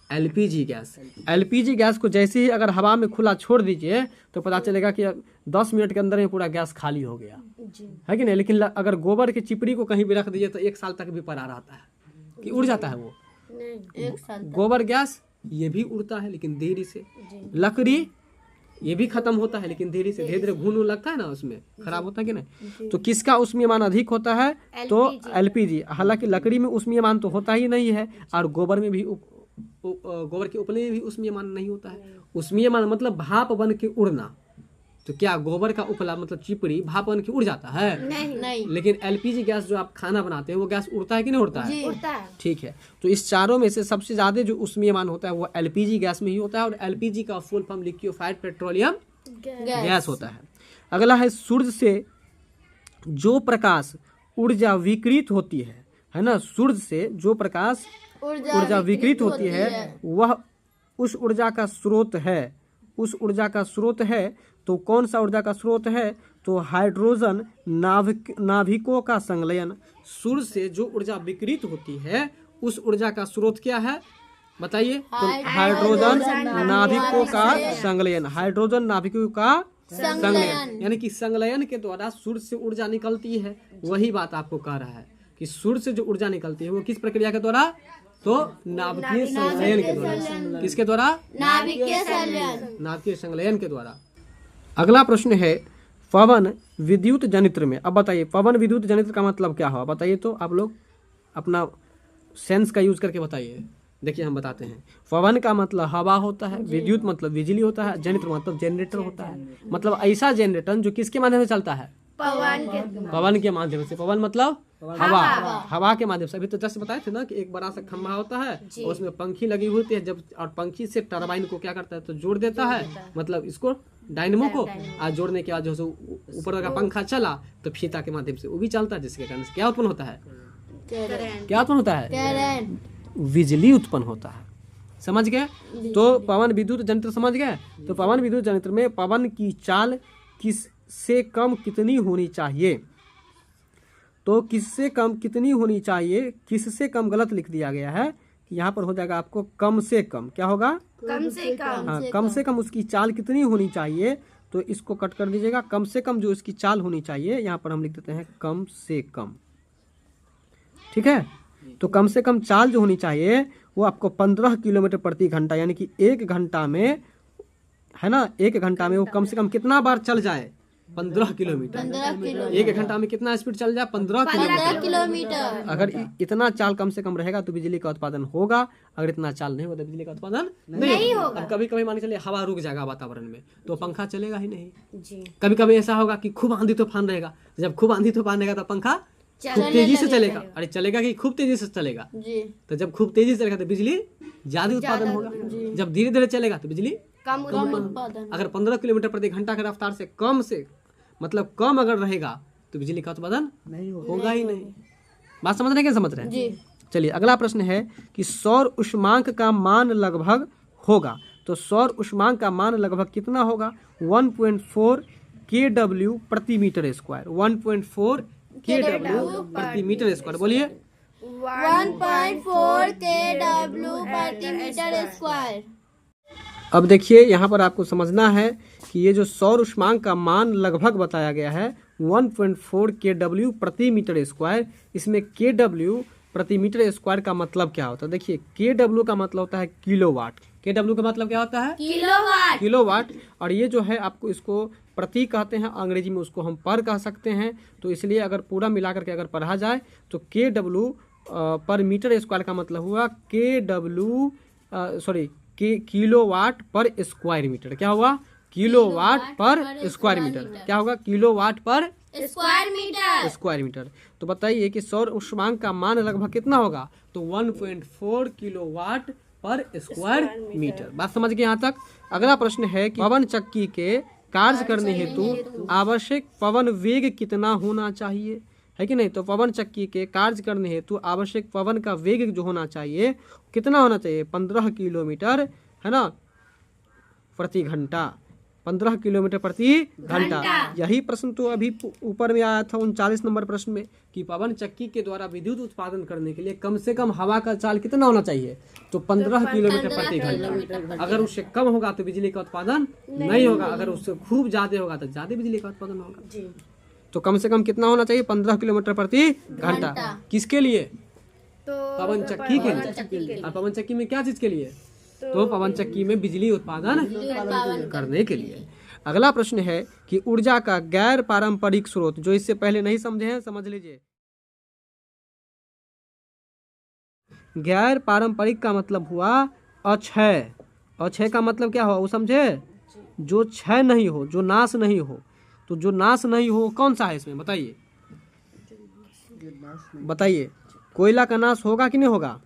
LPG gas. एलपीजी गैस को जैसे ही अगर हवा में खुला छोड़ दीजिए तो पता चलेगा कि 10 मिनट के अंदर में पूरा गैस खाली हो गया, है कि नहीं? लेकिन अगर गोबर की चिपड़ी को कहीं भी रख दीजिए तो 1 साल तक भी पड़ा रहता है कि उड़ जाता है वो। 1 साल तक। गोबर गैस ये भी उड़ता है लेकिन देरी से। लकड़ी ये भी खत्म होता है लेकिन देरी से, धीरे धीरे घुन लगता है ना, उसमें खराब होता है कि नहीं? तो किसका उष्मीय मान अधिक होता है? तो एलपीजी। हालांकि लकड़ी में उष्मीय मान तो होता ही नहीं है और गोबर में भी गोबर के उपले में भी उष्मीय मान नहीं होता है। उष्मीय मान मतलब भाप बन के उड़ना। तो क्या गोबर का उपला मतलब चिपड़ी भाप बन के उड़ जाता है? नहीं। लेकिन एलपीजी गैस जो आप खाना बनाते हैं वो गैस उड़ता है कि नहीं उड़ता है? उड़ता है। ठीक है, तो इस चारों में से सबसे ज्यादा जो उष्मीय मान होता है वो एलपीजी गैस में ही होता है और एलपीजी का full form liquefied petroleum gas होता है। अगला है सूर्य से जो प्रकाश ऊर्जा विकृत होती है ना, सूर्य से जो प्रकाश ऊर्जा विकृत होती है वह उस ऊर्जा का स्रोत है। उस ऊर्जा का स्रोत है तो कौन सा ऊर्जा का स्रोत है? तो हाइड्रोजन नाभिकों का संलयन। सूर्य से जो ऊर्जा विकृत होती है उस ऊर्जा का स्रोत क्या है बताइए? तो हाइड्रोजन नाभिकों का संलयन। हाइड्रोजन नाभिकों का संलयन यानी कि संलयन के द्वारा सूर्य से ऊर्जा निकलती है। वही बात आपको कह रहा है कि सूर्य से जो ऊर्जा निकलती है वो किस प्रक्रिया के द्वारा? तो नाभिकीय संलयन के द्वारा। किसके द्वारा? नाभिकीय संलयन के द्वारा। अगला प्रश्न है पवन विद्युत जनित्र में। अब बताइए पवन विद्युत जनित्र का मतलब क्या हुआ? बताइए तो आप लोग अपना सेंस का यूज करके बताइए। देखिए हम बताते हैं। पवन का मतलब हवा होता है, विद्युत मतलब बिजली होता है, जनित्र मतलब जनरेटर होता है। मतलब ऐसा जनरेटर जो किसके माध्यम से चलता है? पवन के माध्यम से। पवन मतलब हवा, हवा के माध्यम से। अभी तो जस्ट बताए थे ना कि एक बड़ा सा खंभा होता है और उसमें पंखी लगी होती है, जब और पंखी से टरबाइन को क्या करता है तो जोड़ देता है, मतलब इसको डायनमो को, और जोड़ने के बाद जो ऊपर का पंखा चला तो फीता के माध्यम से वो भी चलता है, जिसके कारण से क्या उत्पन्न होता है? क्या उत्पन्न होता है? बिजली उत्पन्न होता है। समझ गए? तो पवन विद्युत जनित्र समझ गए? तो पवन विद्युत जनित्र में पवन की चाल किससे कम कितनी होनी चाहिए? तो किससे कम कितनी होनी चाहिए? किससे कम गलत लिख दिया गया है कि यहाँ पर हो जाएगा आपको कम से कम। क्या होगा? कम से कम। हाँ, कम से कम उसकी चाल कितनी होनी चाहिए? तो इसको कट कर दीजिएगा। कम से कम जो इसकी चाल होनी चाहिए यहाँ पर हम लिख देते हैं कम से कम। ठीक है, तो कम से कम चाल जो होनी चाहिए वो आपको 15 किलोमीटर प्रति घंटा, यानी कि 1 घंटा में, है ना, 1 घंटा में वो कम से कम कितना बार चल जाए? 15 किलोमीटर। 1 घंटा में कितना स्पीड चल जाए? 15 किलोमीटर। अगर इतना चाल कम से कम रहेगा तो बिजली का उत्पादन होगा, अगर इतना चाल नहीं होगा तो बिजली का उत्पादन नहीं होगा। अब कभी कभी मान के चलिए हवा रुक जाएगा वातावरण में तो पंखा चलेगा ही नहीं। कभी कभी ऐसा होगा कि खूब आंधी तूफान रहेगा, जब खूब आंधी तूफान रहेगा तो पंखा खूब तेजी से चलेगा। अरे चलेगा कि खूब तेजी से चलेगा? तो जब खूब तेजी से चलेगा तो बिजली ज्यादा उत्पादन होगा, जब धीरे धीरे चलेगा तो बिजली कम उत्पादन। अगर 15 किलोमीटर प्रति घंटा की रफ्तार से मतलब कम अगर रहेगा तो बिजली का उत्पादन नहीं होगा ही नहीं। बात समझ रहे हैं? क्या समझ रहे हैं? चलिए अगला प्रश्न है कि सौर उष्मांक का मान लगभग होगा। तो सौर उष्मांक का मान लगभग कितना होगा? 1.4 kW प्रति मीटर स्क्वायर। 1.4 kW प्रति मीटर स्क्वायर। बोलिए। 1.4 kW प्रति मीटर स्क्वायर। अब देखिए यहाँ पर आपको समझना है कि ये जो सौर उष्मांक का मान लगभग बताया गया है 1.4 kW प्रति मीटर स्क्वायर। इसमें kW प्रति मीटर स्क्वायर का मतलब क्या होता है? देखिए kW का मतलब होता है किलोवाट। kW का मतलब क्या होता है? किलोवाट। किलोवाट। और ये जो है आपको इसको प्रति कहते हैं, अंग्रेजी में उसको हम पर कह सकते हैं। तो इसलिए अगर पूरा मिलाकर के अगर पढ़ा जाए तो kW पर मीटर स्क्वायर का मतलब हुआ किलोवाट पर स्क्वायर मीटर। क्या हुआ? किलोवाट पर स्क्वायर मीटर। क्या होगा? किलोवाट पर स्क्वायर मीटर। तो बताइए कि सौर ऊष्मांक का मान लगभग कितना होगा? तो 1.4 किलोवाट पर स्क्वायर मीटर। बात समझ गए यहाँ तक? अगला प्रश्न है कि पवन चक्की के कार्य करने हेतु आवश्यक पवन वेग कितना होना चाहिए, है कि नहीं? तो पवन चक्की के कार्य करने हेतु आवश्यक पवन का वेग जो होना चाहिए कितना होना चाहिए? 15 किलोमीटर, है ना, प्रति घंटा। 15 किलोमीटर प्रति घंटा। यही प्रश्न तो अभी ऊपर में आया था 39 नंबर प्रश्न में कि पवन चक्की के द्वारा विद्युत उत्पादन करने के लिए कम से कम हवा का चाल कितना होना चाहिए? तो 15 किलोमीटर प्रति घंटा। अगर उससे कम होगा तो बिजली का उत्पादन नहीं होगा, अगर उससे खूब ज्यादा होगा तो ज्यादा बिजली का उत्पादन होगा। तो कम से कम कितना होना चाहिए? 15 किलोमीटर प्रति घंटा। किसके लिए? पवन चक्की के लिए। और पवन चक्की में क्या चीज के लिए? तो पवन चक्की में बिजली उत्पादन करने के लिए। अगला प्रश्न है कि ऊर्जा का गैर पारंपरिक स्रोत, जो इससे पहले नहीं समझे हैं समझ लीजिए। गैर पारंपरिक का मतलब हुआ अक्षय। अक्षय का मतलब क्या हुआ वो समझे? जो क्षय नहीं हो, जो नाश नहीं हो। तो जो नाश नहीं हो कौन सा है इसमें? बताइए बताइए। कोयला का नाश होगा कि नहीं होगा?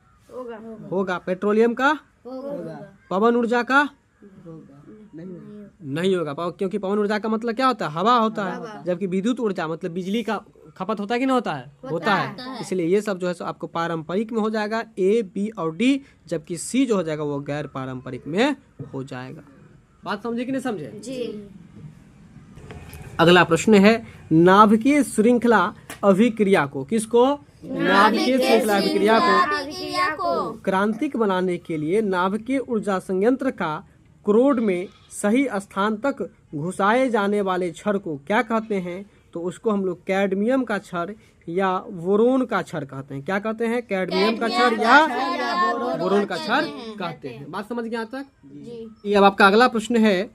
होगा। पेट्रोलियम का? पवन ऊर्जा का? नहीं होगा। क्योंकि पवन ऊर्जा का मतलब क्या होता है? हवा होता है। जबकि विद्युत ऊर्जा मतलब बिजली का खपत होता है कि नहीं होता है? होता है। इसलिए ये सब जो है सो आपको पारंपरिक में हो जाएगा, A, B और D। जबकि C जो हो जाएगा वो गैर पारंपरिक में हो जाएगा। बात समझे कि नहीं समझे? जी। अगला प्रश्न है नाभिकीय श्रृंखला अभिक्रिया को, किसको? नाभिकीय श्रृंखला अभिक्रिया को क्रांतिक बनाने के लिए नाभिकीय ऊर्जा संयंत्र का क्रोड में सही स्थान तक घुसाए जाने वाले छड़ को क्या कहते हैं? तो उसको हम लोग कैडमियम का छड़ या बोरोन का छड़ कहते हैं। क्या कहते हैं? कैडमियम का छड़ या बोरोन का छड़ कहते हैं। बात समझ गए यहाँ तक? जी। अब आपका अगला प्रश्न है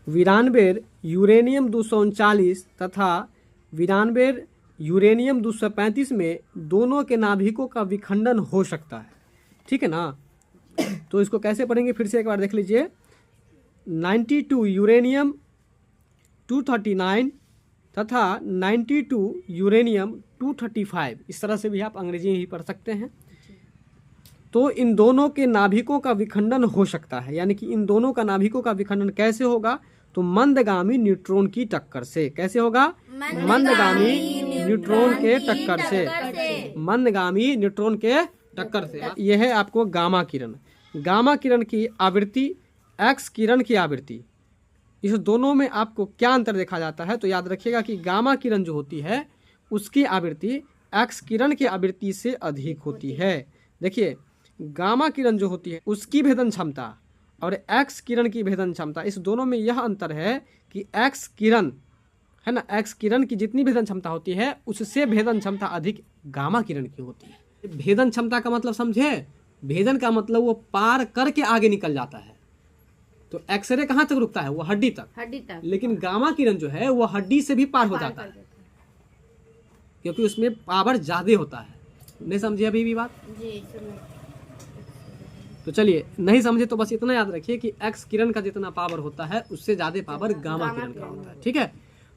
विरानवेर यूरेनियम 239 तथा विरानवेर यूरेनियम 235 में दोनों के नाभिकों का विखंडन हो सकता है, ठीक है ना? तो इसको कैसे पढ़ेंगे फिर से एक बार देख लीजिए। 92 यूरेनियम 239 तथा 92 यूरेनियम 235, इस तरह से भी आप अंग्रेजी ही पढ़ सकते हैं। तो इन दोनों के नाभिकों का विखंडन हो सकता है, यानी कि इन दोनों का नाभिकों का विखंडन कैसे होगा? तो मंदगामी न्यूट्रॉन की टक्कर से। कैसे होगा? मंदगामी न्यूट्रॉन के टक्कर से। मंदगामी न्यूट्रॉन के टक्कर से। यह है आपको गामा किरण। गामा किरण की आवृत्ति, एक्स किरण की आवृत्ति, इस दोनों में आपको क्या अंतर देखा जाता है? तो याद रखिएगा कि गामा किरण जो होती है उसकी आवृत्ति एक्स किरण की आवृत्ति से अधिक होती है। देखिए गामा किरण जो होती है उसकी भेदन क्षमता और एक्स किरण की भेदन क्षमता, इस दोनों में यह अंतर है कि एक्स किरण है ना, एक्स किरण की जितनी भेदन क्षमता होती है उससे भेदन क्षमता अधिक गामा किरण की होती है। भेदन क्षमता का मतलब समझे? भेदन का मतलब वो पार करके आगे निकल जाता है। तो एक्सरे कहाँ तक रुकता है? वो हड्डी तक। लेकिन गामा किरण जो है वो हड्डी से भी पार हो जाता है, क्योंकि उसमें पावर ज्यादा होता है। नहीं समझे अभी भी बात? जी। तो चलिए, नहीं समझे तो बस इतना याद रखिए कि एक्स किरण का जितना पावर होता है उससे ज्यादा पावर गामा किरण का होता है, ठीक है?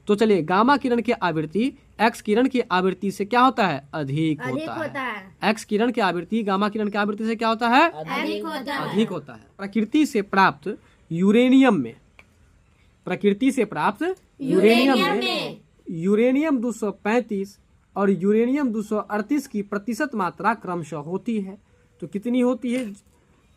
तो चलिए, गामा किरण की आवृत्ति एक्स किरण की आवृत्ति से क्या होता है? अधिक होता है। एक्स किरण की आवृत्ति गामा किरण की आवृत्ति से क्या होता है? अधिक होता है। प्रकृति से प्राप्त यूरेनियम में, प्रकृति से प्राप्त यूरेनियम में यूरेनियम 235 और यूरेनियम 238 की प्रतिशत मात्रा क्रमशः होती है। तो कितनी होती है?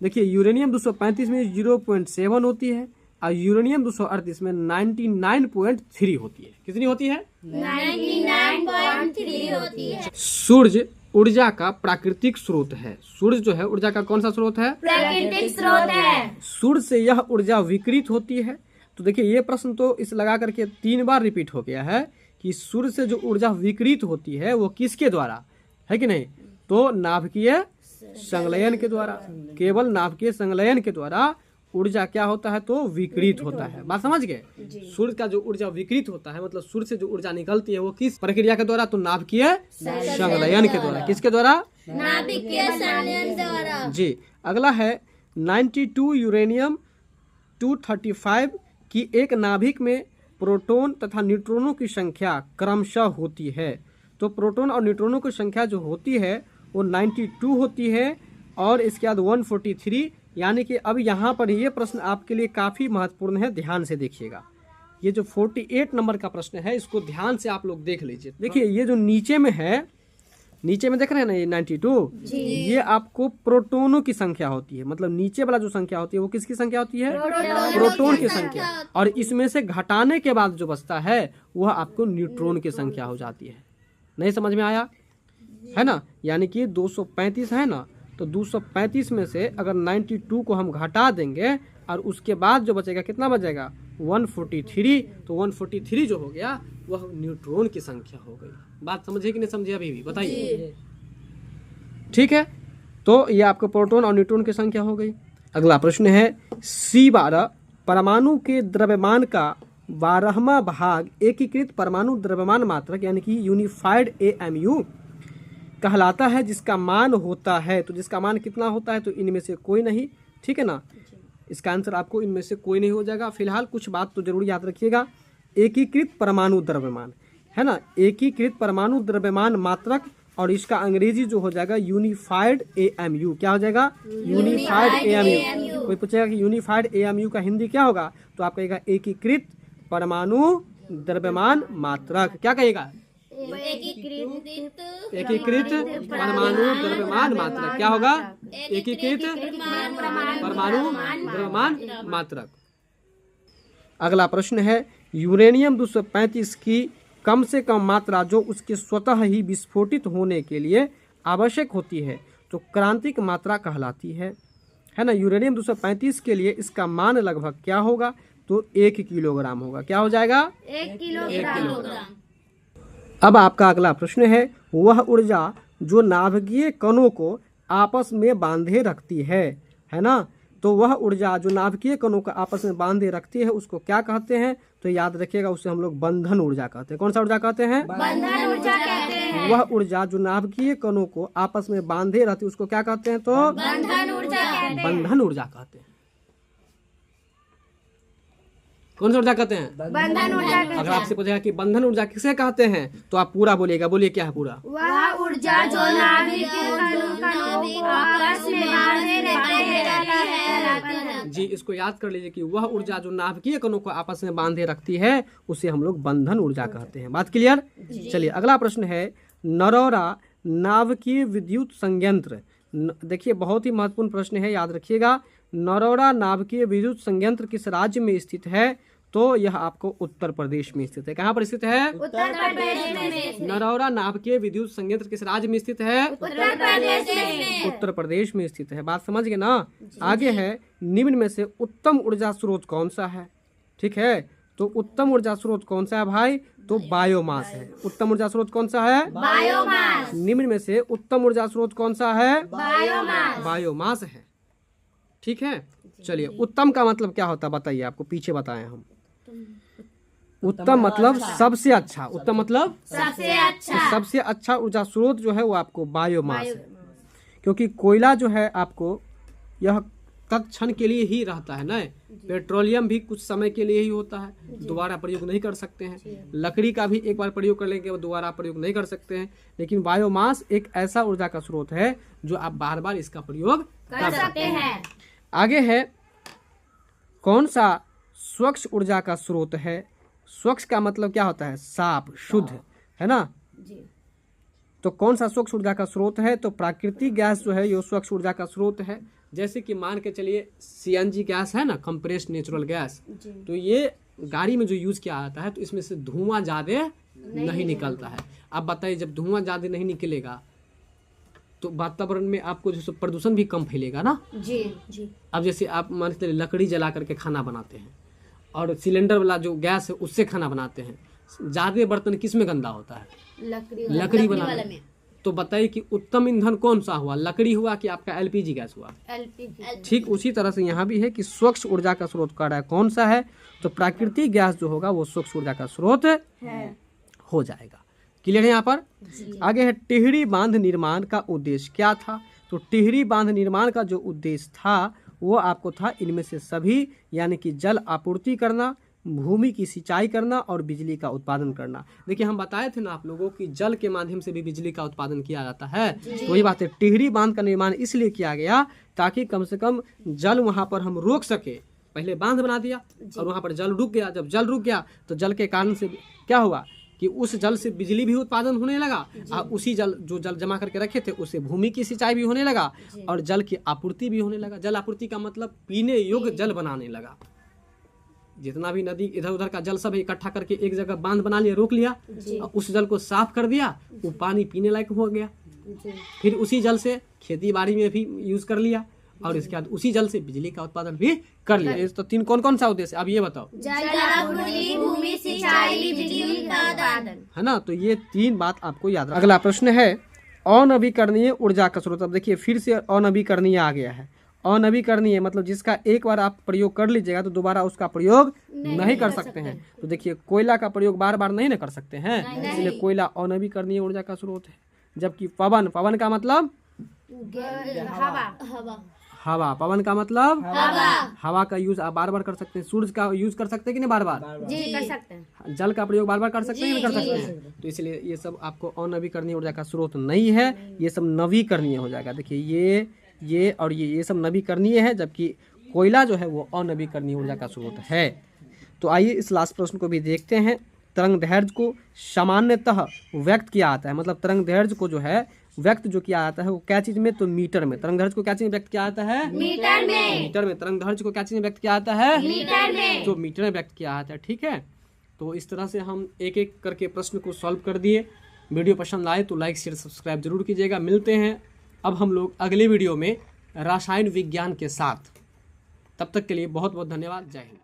देखिए यूरेनियम 235 में 0.7 होती है और यूरेनियम 238 में 99.3 होती है। कितनी होती है? 99.3 होती है। सूर्य ऊर्जा का प्राकृतिक स्रोत है। सूर्य जो है ऊर्जा का कौन सा स्रोत है? प्राकृतिक स्रोत है। सूर्य से यह ऊर्जा विकिरित होती है। तो देखिए ये प्रश्न तो इस लगा करके 3 बार रिपीट हो गया है कि सूर्य से जो ऊर्जा विकिरित होती है वो किसके द्वारा, है कि नहीं, तो नाभिकीय संलयन के द्वारा, केवल नाभिकीय संलयन के द्वारा ऊर्जा क्या होता है, तो विकिरित होता है। बात समझ गए। सूर्य का जो ऊर्जा विकिरित होता है मतलब सूर्य से जो ऊर्जा निकलती है वो किस प्रक्रिया के द्वारा, तो नाभिकीय संलयन के द्वारा। किसके द्वारा, नाभिकीय संलयन द्वारा। जी। अगला है 92 यूरेनियम 235 की एक नाभिक में प्रोटॉन तथा न्यूट्रॉनों की संख्या क्रमशः होती है। तो प्रोटॉन और न्यूट्रॉनों की संख्या जो होती है वो 92 होती है और इसके बाद 143, यानी कि अब यहाँ पर ये प्रश्न आपके लिए काफ़ी महत्वपूर्ण है, ध्यान से देखिएगा। ये जो 48 नंबर का प्रश्न है इसको ध्यान से आप लोग देख लीजिए। देखिए ये जो नीचे में है, नीचे में देख रहे हैं ना ये 92, ये आपको प्रोटोनों की संख्या होती है। मतलब नीचे वाला जो संख्या होती है वो किसकी संख्या होती है, प्रोटोन की संख्या। और इसमें से घटाने के बाद जो बचता है वह आपको न्यूट्रॉन की संख्या हो जाती है। नहीं समझ में आया, है ना। यानी कि 235 है ना, तो 235 में से अगर 92 को हम घटा देंगे और उसके बाद जो बचेगा कितना बचेगा, 143। तो 143 जो हो गया वह न्यूट्रॉन की संख्या हो गई। बात समझे कि नहीं समझे अभी भी बताइए। ठीक है, तो ये आपको प्रोटॉन और न्यूट्रॉन की संख्या हो गई। अगला प्रश्न है C12 परमाणु के द्रव्यमान का 12वां भाग एकीकृत परमाणु द्रव्यमान मात्रक यानी कि यूनिफाइड AMU कहलाता है, जिसका मान होता है। तो जिसका मान कितना होता है, तो इनमें से कोई नहीं। ठीक है ना, इसका आंसर आपको इनमें से कोई नहीं हो जाएगा। फिलहाल कुछ बात तो जरूर याद रखिएगा, एकीकृत परमाणु द्रव्यमान है ना, एकीकृत परमाणु द्रव्यमान मात्रक, और इसका अंग्रेजी जो हो जाएगा यूनिफाइड AMU। क्या हो जाएगा, यूनिफाइड AMU। कोई पूछेगा कि यूनिफाइड AMU का हिंदी क्या होगा, तो आप कहेगा एकीकृत परमाणु द्रव्यमान मात्रक। क्या कहेगा, एकीकृत परमाणु द्रव्यमान मात्रक। क्या होगा, एकीकृत परमाणु द्रव्यमान मात्रक। अगला प्रश्न है यूरेनियम 235 की कम से कम मात्रा जो उसके स्वतः ही विस्फोटित होने के लिए आवश्यक होती है तो क्रांतिक मात्रा कहलाती है ना। यूरेनियम 235 के लिए इसका मान लगभग क्या होगा, तो 1 किलोग्राम होगा। क्या हो जाएगा, 1 किलोग्राम। अब आपका अगला प्रश्न है वह ऊर्जा जो नाभिकीय कणों को आपस में बांधे रखती है ना। तो वह ऊर्जा जो नाभिकीय कणों को आपस में बांधे रखती है उसको क्या कहते हैं, तो याद रखिएगा उसे हम लोग बंधन ऊर्जा कहते हैं। कौन सा ऊर्जा कहते हैं, बंधन ऊर्जा कहते हैं। वह ऊर्जा जो नाभिकीय कणों को आपस में बांधे रहती है उसको क्या कहते हैं, तो बंधन ऊर्जा कहते हैं। बंधन ऊर्जा कहते हैं। कौन सा ऊर्जा कहते हैं, बंधन ऊर्जा कहते हैं। अगर आपसे पूछेगा कि बंधन ऊर्जा किसे कहते हैं तो आप पूरा बोलिएगा। बोलिए क्या है पूरा, वह ऊर्जा जो नाभिक कणों को आपस में बांधे रहती है। जी इसको याद कर लीजिए कि वह ऊर्जा जो नाभिकीय कणों को आपस में बांधे रखती है उसे हम लोग बंधन ऊर्जा कहते हैं। बात क्लियर। चलिए अगला प्रश्न है नरौरा नाभिकीय विद्युत संयंत्र। देखिए बहुत ही महत्वपूर्ण प्रश्न है, याद रखिएगा। नरौरा नाभिकीय विद्युत संयंत्र किस राज्य में स्थित है, तो यह आपको उत्तर प्रदेश में स्थित है। कहाँ पर स्थित है, उत्तर प्रदेश में। नरौरा नाभिकीय विद्युत संयंत्र किस राज्य में स्थित है, उत्तर प्रदेश में। उत्तर प्रदेश में स्थित है। बात समझ गए ना। आगे है निम्न में से उत्तम ऊर्जा स्रोत कौन सा है। ठीक है, तो उत्तम ऊर्जा स्रोत कौन सा है भाई, तो बायोमास है। उत्तम ऊर्जा स्रोत कौन सा है, बायोमास। निम्न में से उत्तम ऊर्जा स्रोत कौन सा है, बायोमास। बायोमास है। ठीक है, चलिए उत्तम का मतलब क्या होता है बताइए, आपको पीछे बताए हम। उत्तम मतलब सबसे अच्छा, उत्तम मतलब सबसे अच्छा। सबसे अच्छा ऊर्जा स्रोत जो है वो आपको बायोमास है, क्योंकि कोयला जो है आपको यह तत्क्षण के लिए ही रहता है ना। पेट्रोलियम भी कुछ समय के लिए ही होता है, दोबारा प्रयोग नहीं कर सकते हैं। लकड़ी का भी एक बार प्रयोग कर लेंगे, दोबारा प्रयोग नहीं कर सकते हैं। लेकिन बायोमास एक ऐसा ऊर्जा का स्रोत है जो आप बार बार इसका प्रयोग कर सकते हैं। आगे है कौन सा स्वच्छ ऊर्जा का स्रोत है। स्वच्छ का मतलब क्या होता है, साफ शुद्ध, है ना। तो कौन सा स्वच्छ ऊर्जा का स्रोत है, तो प्राकृतिक गैस जो है ये स्वच्छ ऊर्जा का स्रोत है। जैसे कि मान के चलिए CNG गैस है ना, कंप्रेस्ड नेचुरल गैस, तो ये गाड़ी में जो यूज किया जाता है तो इसमें से धुआं ज्यादा नहीं निकलता है। अब बताइए जब धुआं ज्यादा नहीं निकलेगा तो वातावरण में आपको जो प्रदूषण भी कम फैलेगा ना। जी। अब जैसे आप मान के चलिए लकड़ी जला करके खाना बनाते हैं और सिलेंडर वाला जो गैस है उससे खाना बनाते हैं, ज्यादा बर्तन किस में गंदा होता है? लकड़ी बनाने में। तो बताइए कि उत्तम ईंधन कौन सा हुआ, लकड़ी हुआ कि आपका एलपीजी गैस हुआ? ठीक उसी तरह से यहाँ भी है कि स्वच्छ ऊर्जा का स्रोत कह रहा है कौन सा है, तो प्राकृतिक गैस जो होगा वो स्वच्छ ऊर्जा का स्रोत हो जाएगा। क्लियर है यहाँ पर? आगे है टिहरी बांध निर्माण का उद्देश्य क्या था? तो टिहरी बांध निर्माण का जो उद्देश्य था वो आपको था इनमें से सभी, यानी कि जल आपूर्ति करना, भूमि की सिंचाई करना और बिजली का उत्पादन करना। देखिए हम बताए थे ना आप लोगों की जल के माध्यम से भी बिजली का उत्पादन किया जाता है। वही बात है, टिहरी बांध का निर्माण इसलिए किया गया ताकि कम से कम जल वहां पर हम रोक सके। पहले बांध बना दिया और वहां पर जल रुक गया। जब जल रुक गया तो जल के कारण से क्या हुआ कि उस जल से बिजली भी उत्पादन होने लगा और उसी जल जो जल जमा करके रखे थे उससे भूमि की सिंचाई भी होने लगा और जल की आपूर्ति भी होने लगा। जल आपूर्ति का मतलब पीने योग्य जल बनाने लगा। जितना भी नदी इधर उधर का जल सब इकट्ठा करके एक जगह बांध बना लिया, रोक लिया और उस जल को साफ कर दिया, वो पानी पीने लायक हो गया। फिर उसी जल से खेती बाड़ी में भी यूज कर लिया और इसके बाद उसी जल से बिजली का उत्पादन भी कर लिया। तो तीन कौन कौन सा उद्देश्य अब ये बताओ? भूमि सिंचाई, बिजली का उत्पादन, है ना। तो ये तीन बात आपको याद रखना। अगला प्रश्न है अनवीकरणीय ऊर्जा का स्रोत। अब देखिए फिर से अनवीकरणीय आ गया है। अनवीकरणीय मतलब जिसका एक बार आप प्रयोग कर लीजिएगा तो दोबारा उसका प्रयोग नहीं कर सकते हैं। तो देखिए कोयला का प्रयोग बार बार नहीं ना कर सकते हैं, इसलिए कोयला अनवीकरणीय ऊर्जा का स्रोत है। जबकि पवन का मतलब हवा, पवन का मतलब हवा का यूज आप बार बार कर सकते हैं। सूरज का यूज कर सकते हैं कि नहीं बार बार? जी कर सकते हैं। जल का प्रयोग बार बार कर सकते हैं कि नहीं कर सकते हैं? तो इसलिए ये सब आपको अनवीकरणीय ऊर्जा का स्रोत नहीं है, ये सब नवीकरणीय हो जाएगा। देखिए ये और ये सब नवीकरणीय है, जबकि कोयला जो है वो अनवीकरणीय ऊर्जा का स्रोत है। तो आइए इस लास्ट प्रश्न को भी देखते हैं। तरंग दैर्घ्य को सामान्यतः व्यक्त किया जाता है, मतलब तरंग दैर्घ्य को जो है व्यक्त जो किया जाता है वो क्या चीज में? तो मीटर में। तरंग दैर्घ्य को क्या चीज में व्यक्त किया जाता है? मीटर में। मीटर में। तरंग दैर्घ्य को क्या चीज में व्यक्त किया जाता है? मीटर में। तो मीटर में व्यक्त किया जाता है। ठीक है, तो इस तरह से हम एक एक करके प्रश्न को सॉल्व कर दिए। वीडियो पसंद आए तो लाइक शेयर सब्सक्राइब जरूर कीजिएगा। मिलते हैं अब हम लोग अगले वीडियो में रसायन विज्ञान के साथ। तब तक के लिए बहुत बहुत धन्यवाद। जय हिंद।